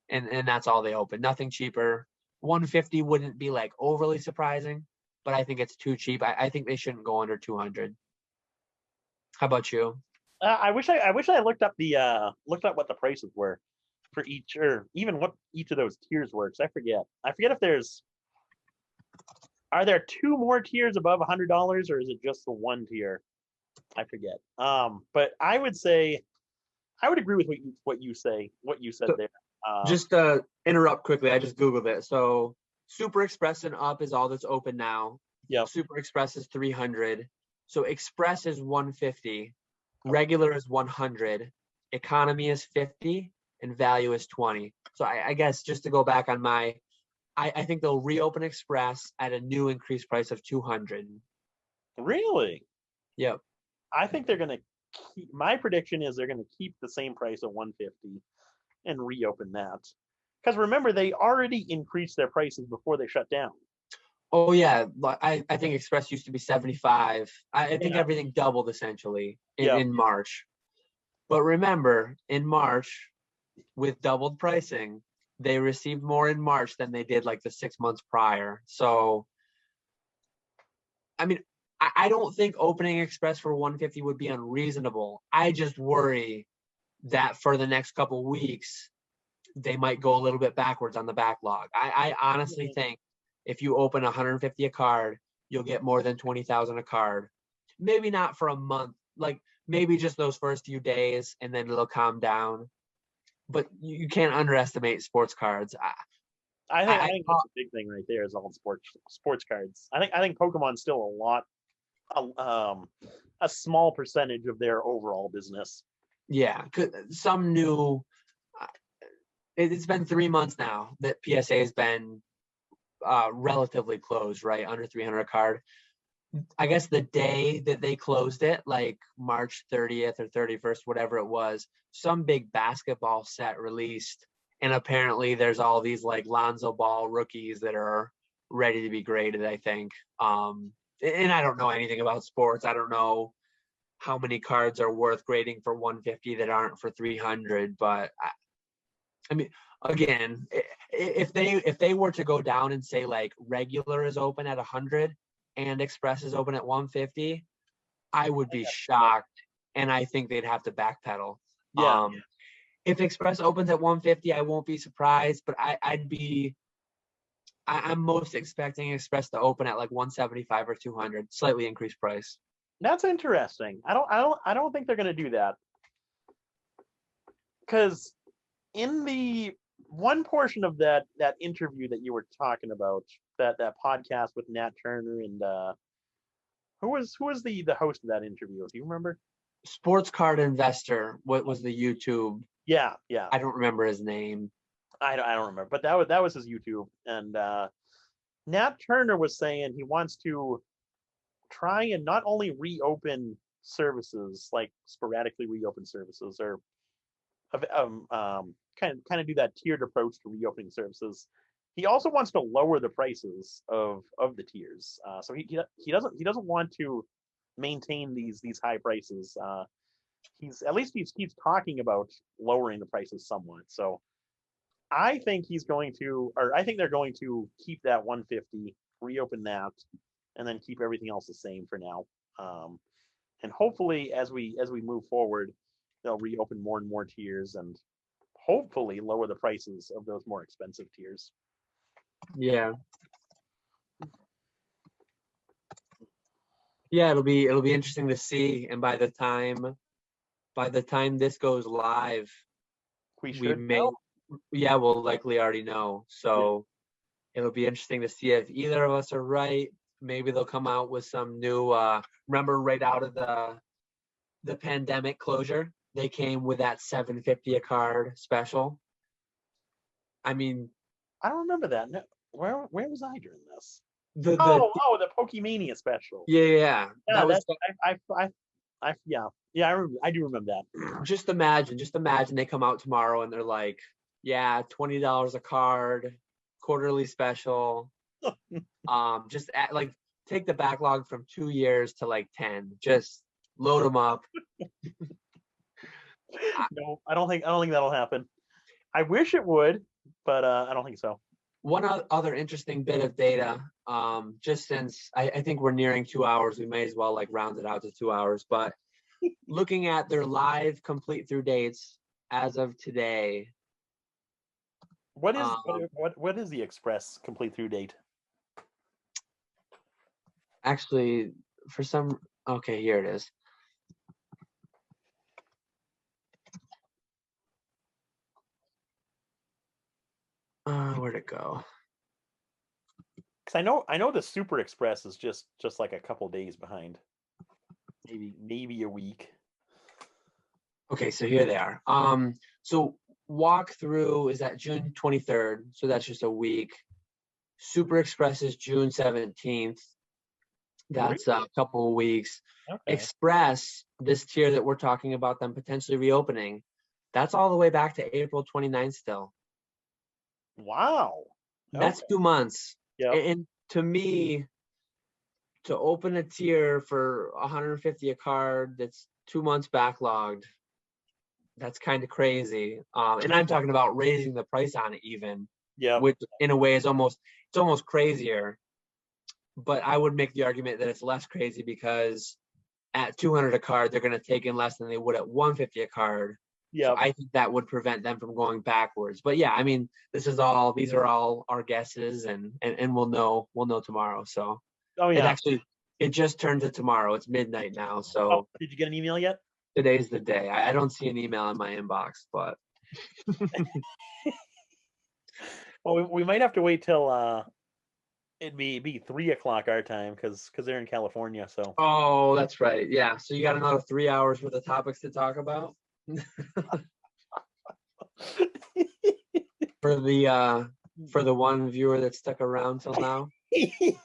and that's all they open. Nothing cheaper. 150 wouldn't be like overly surprising, but I think it's too cheap. I think they shouldn't go under 200. How about you? I wish I looked up what the prices were for each, or even what each of those tiers were. 'Cause I forget. I forget if are there two more tiers above $100, or is it just the one tier? I forget. But I would say I would agree with what you said So there. just interrupt quickly. I just Googled it. So Super Express and up is all that's open now. Yeah. Super Express is 300. So Express is 150. Okay. Regular is 100. Economy is 50. And value is 20. So I guess just to go back on I think they'll reopen Express at a new increased price of 200. Really? Yep. I think they're gonna keep. My prediction is they're gonna keep the same price of 150 and reopen that. Because remember, they already increased their prices before they shut down. Oh yeah, I think Express used to be 75. I think Yeah. everything doubled essentially Yeah. in March. But remember, in March, with doubled pricing, they received more in March than they did like the 6 months prior. So, I mean, I don't think opening Express for 150 would be unreasonable. I just worry that for the next couple weeks, they might go a little bit backwards on the backlog. I honestly think if you open 150 a card, you'll get more than 20,000 a card. Maybe not for a month, like maybe just those first few days, and then it'll calm down. But you can't underestimate sports cards. I think that's a big thing right there is all sports cards. I think Pokemon's still a small percentage of their overall business. Yeah, some new. It's been 3 months now that PSA has been relatively closed, right? Under 300 a card. I guess the day that they closed it, like March 30th or 31st, whatever it was, some big basketball set released. And apparently there's all these like Lonzo Ball rookies that are ready to be graded, I think. And I don't know anything about sports. I don't know how many cards are worth grading for 150 that aren't for 300. But I mean, again, if they were to go down and say like regular is open at 100 and Express is open at 150, I would be shocked, and I think they'd have to backpedal. Yeah. If Express opens at 150, I won't be surprised, but I'm most expecting Express to open at like 175 or 200, slightly increased price. That's interesting. I don't think they're going to do that. Cuz in the one portion of that interview that you were talking about, that podcast with Nat Turner and who was the host of that interview? Do you remember? Sports Card Investor. What was the YouTube? Yeah. I don't remember his name. I don't remember, but that was his YouTube. And Nat Turner was saying he wants to try and not only reopen services, like sporadically reopen services, or kind of do that tiered approach to reopening services. He also wants to lower the prices of the tiers. So he doesn't want to maintain these high prices. he's talking about lowering the prices somewhat. So I think I think they're going to keep that 150, reopen that, and then keep everything else the same for now. And hopefully, as we move forward, they'll reopen more and more tiers, and hopefully lower the prices of those more expensive tiers. Yeah. Yeah, it'll be interesting to see. And by the time this goes live, we may know. we'll likely already know. So it'll be interesting to see if either of us are right. Maybe they'll come out with some new remember right out of the pandemic closure, they came with that $7.50 a card special. I mean, I don't remember that. No, where was I during this? the The Pokemania special. yeah, Yeah, that was I do remember that. just imagine they come out tomorrow and they're like, yeah, $20 a card, quarterly special. Just like take the backlog from 2 years to like 10, just load them up. No, I don't think that'll happen. I wish it would, but I don't think so. One other interesting bit of data, just since I think we're nearing 2 hours, we may as well like round it out to 2 hours. But looking at their live complete through dates as of today, what is the Express complete through date? Actually, okay, here it is. Where'd it go? Because I know the Super Express is just like a couple days behind, maybe a week. Okay, so here they are. So walkthrough is at June 23rd, so that's just a week. Super Express is June 17th. That's a couple of weeks. Okay. Express, this tier that we're talking about them potentially reopening, that's all the way back to April 29th still. Wow. That's 2 months. Yeah. And to me, to open a tier for $150 a card that's 2 months backlogged, that's kind of crazy. And I'm talking about raising the price on it even. Yeah. Which in a way is almost crazier. But I would make the argument that it's less crazy because at $200 a card, they're going to take in less than they would at $150 a card. Yeah, so I think that would prevent them from going backwards. But yeah, I mean, these are all our guesses, and we'll know tomorrow. So it just turned to tomorrow. It's midnight now. So did you get an email yet? Today's the day. I don't see an email in my inbox, but well, we might have to wait till it'd be 3 o'clock our time because they're in California. So that's right. Yeah, so you got another 3 hours worth of topics to talk about. For the one viewer that stuck around till now.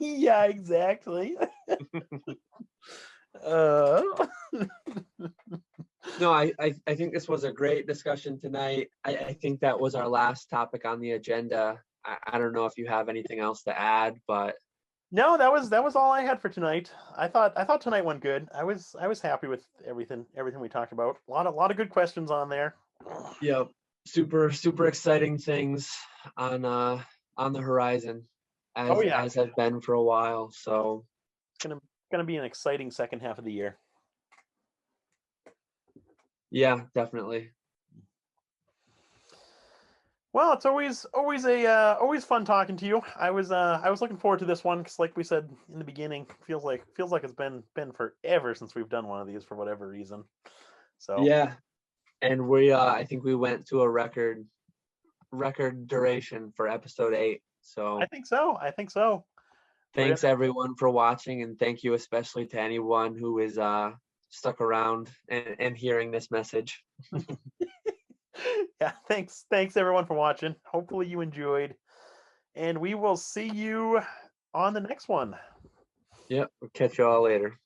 Yeah, exactly. No, I think this was a great discussion tonight. I think that was our last topic on the agenda. I don't know if you have anything else to add, but no, that was all I had for tonight. I thought tonight went good. I was happy with everything we talked about. A lot of good questions on there. Yep, super exciting things on the horizon, as has been for a while. So it's gonna be an exciting second half of the year. Yeah, definitely. Well, it's always fun talking to you. I was looking forward to this one because, like we said in the beginning, feels like it's been forever since we've done one of these for whatever reason. So yeah, and we I think we went to a record duration for episode 8. So I think so. Thanks everyone for watching, and thank you especially to anyone who is stuck around and hearing this message. Yeah, thanks everyone for watching. Hopefully you enjoyed, and we will see you on the next one. Yep, we'll catch you all later.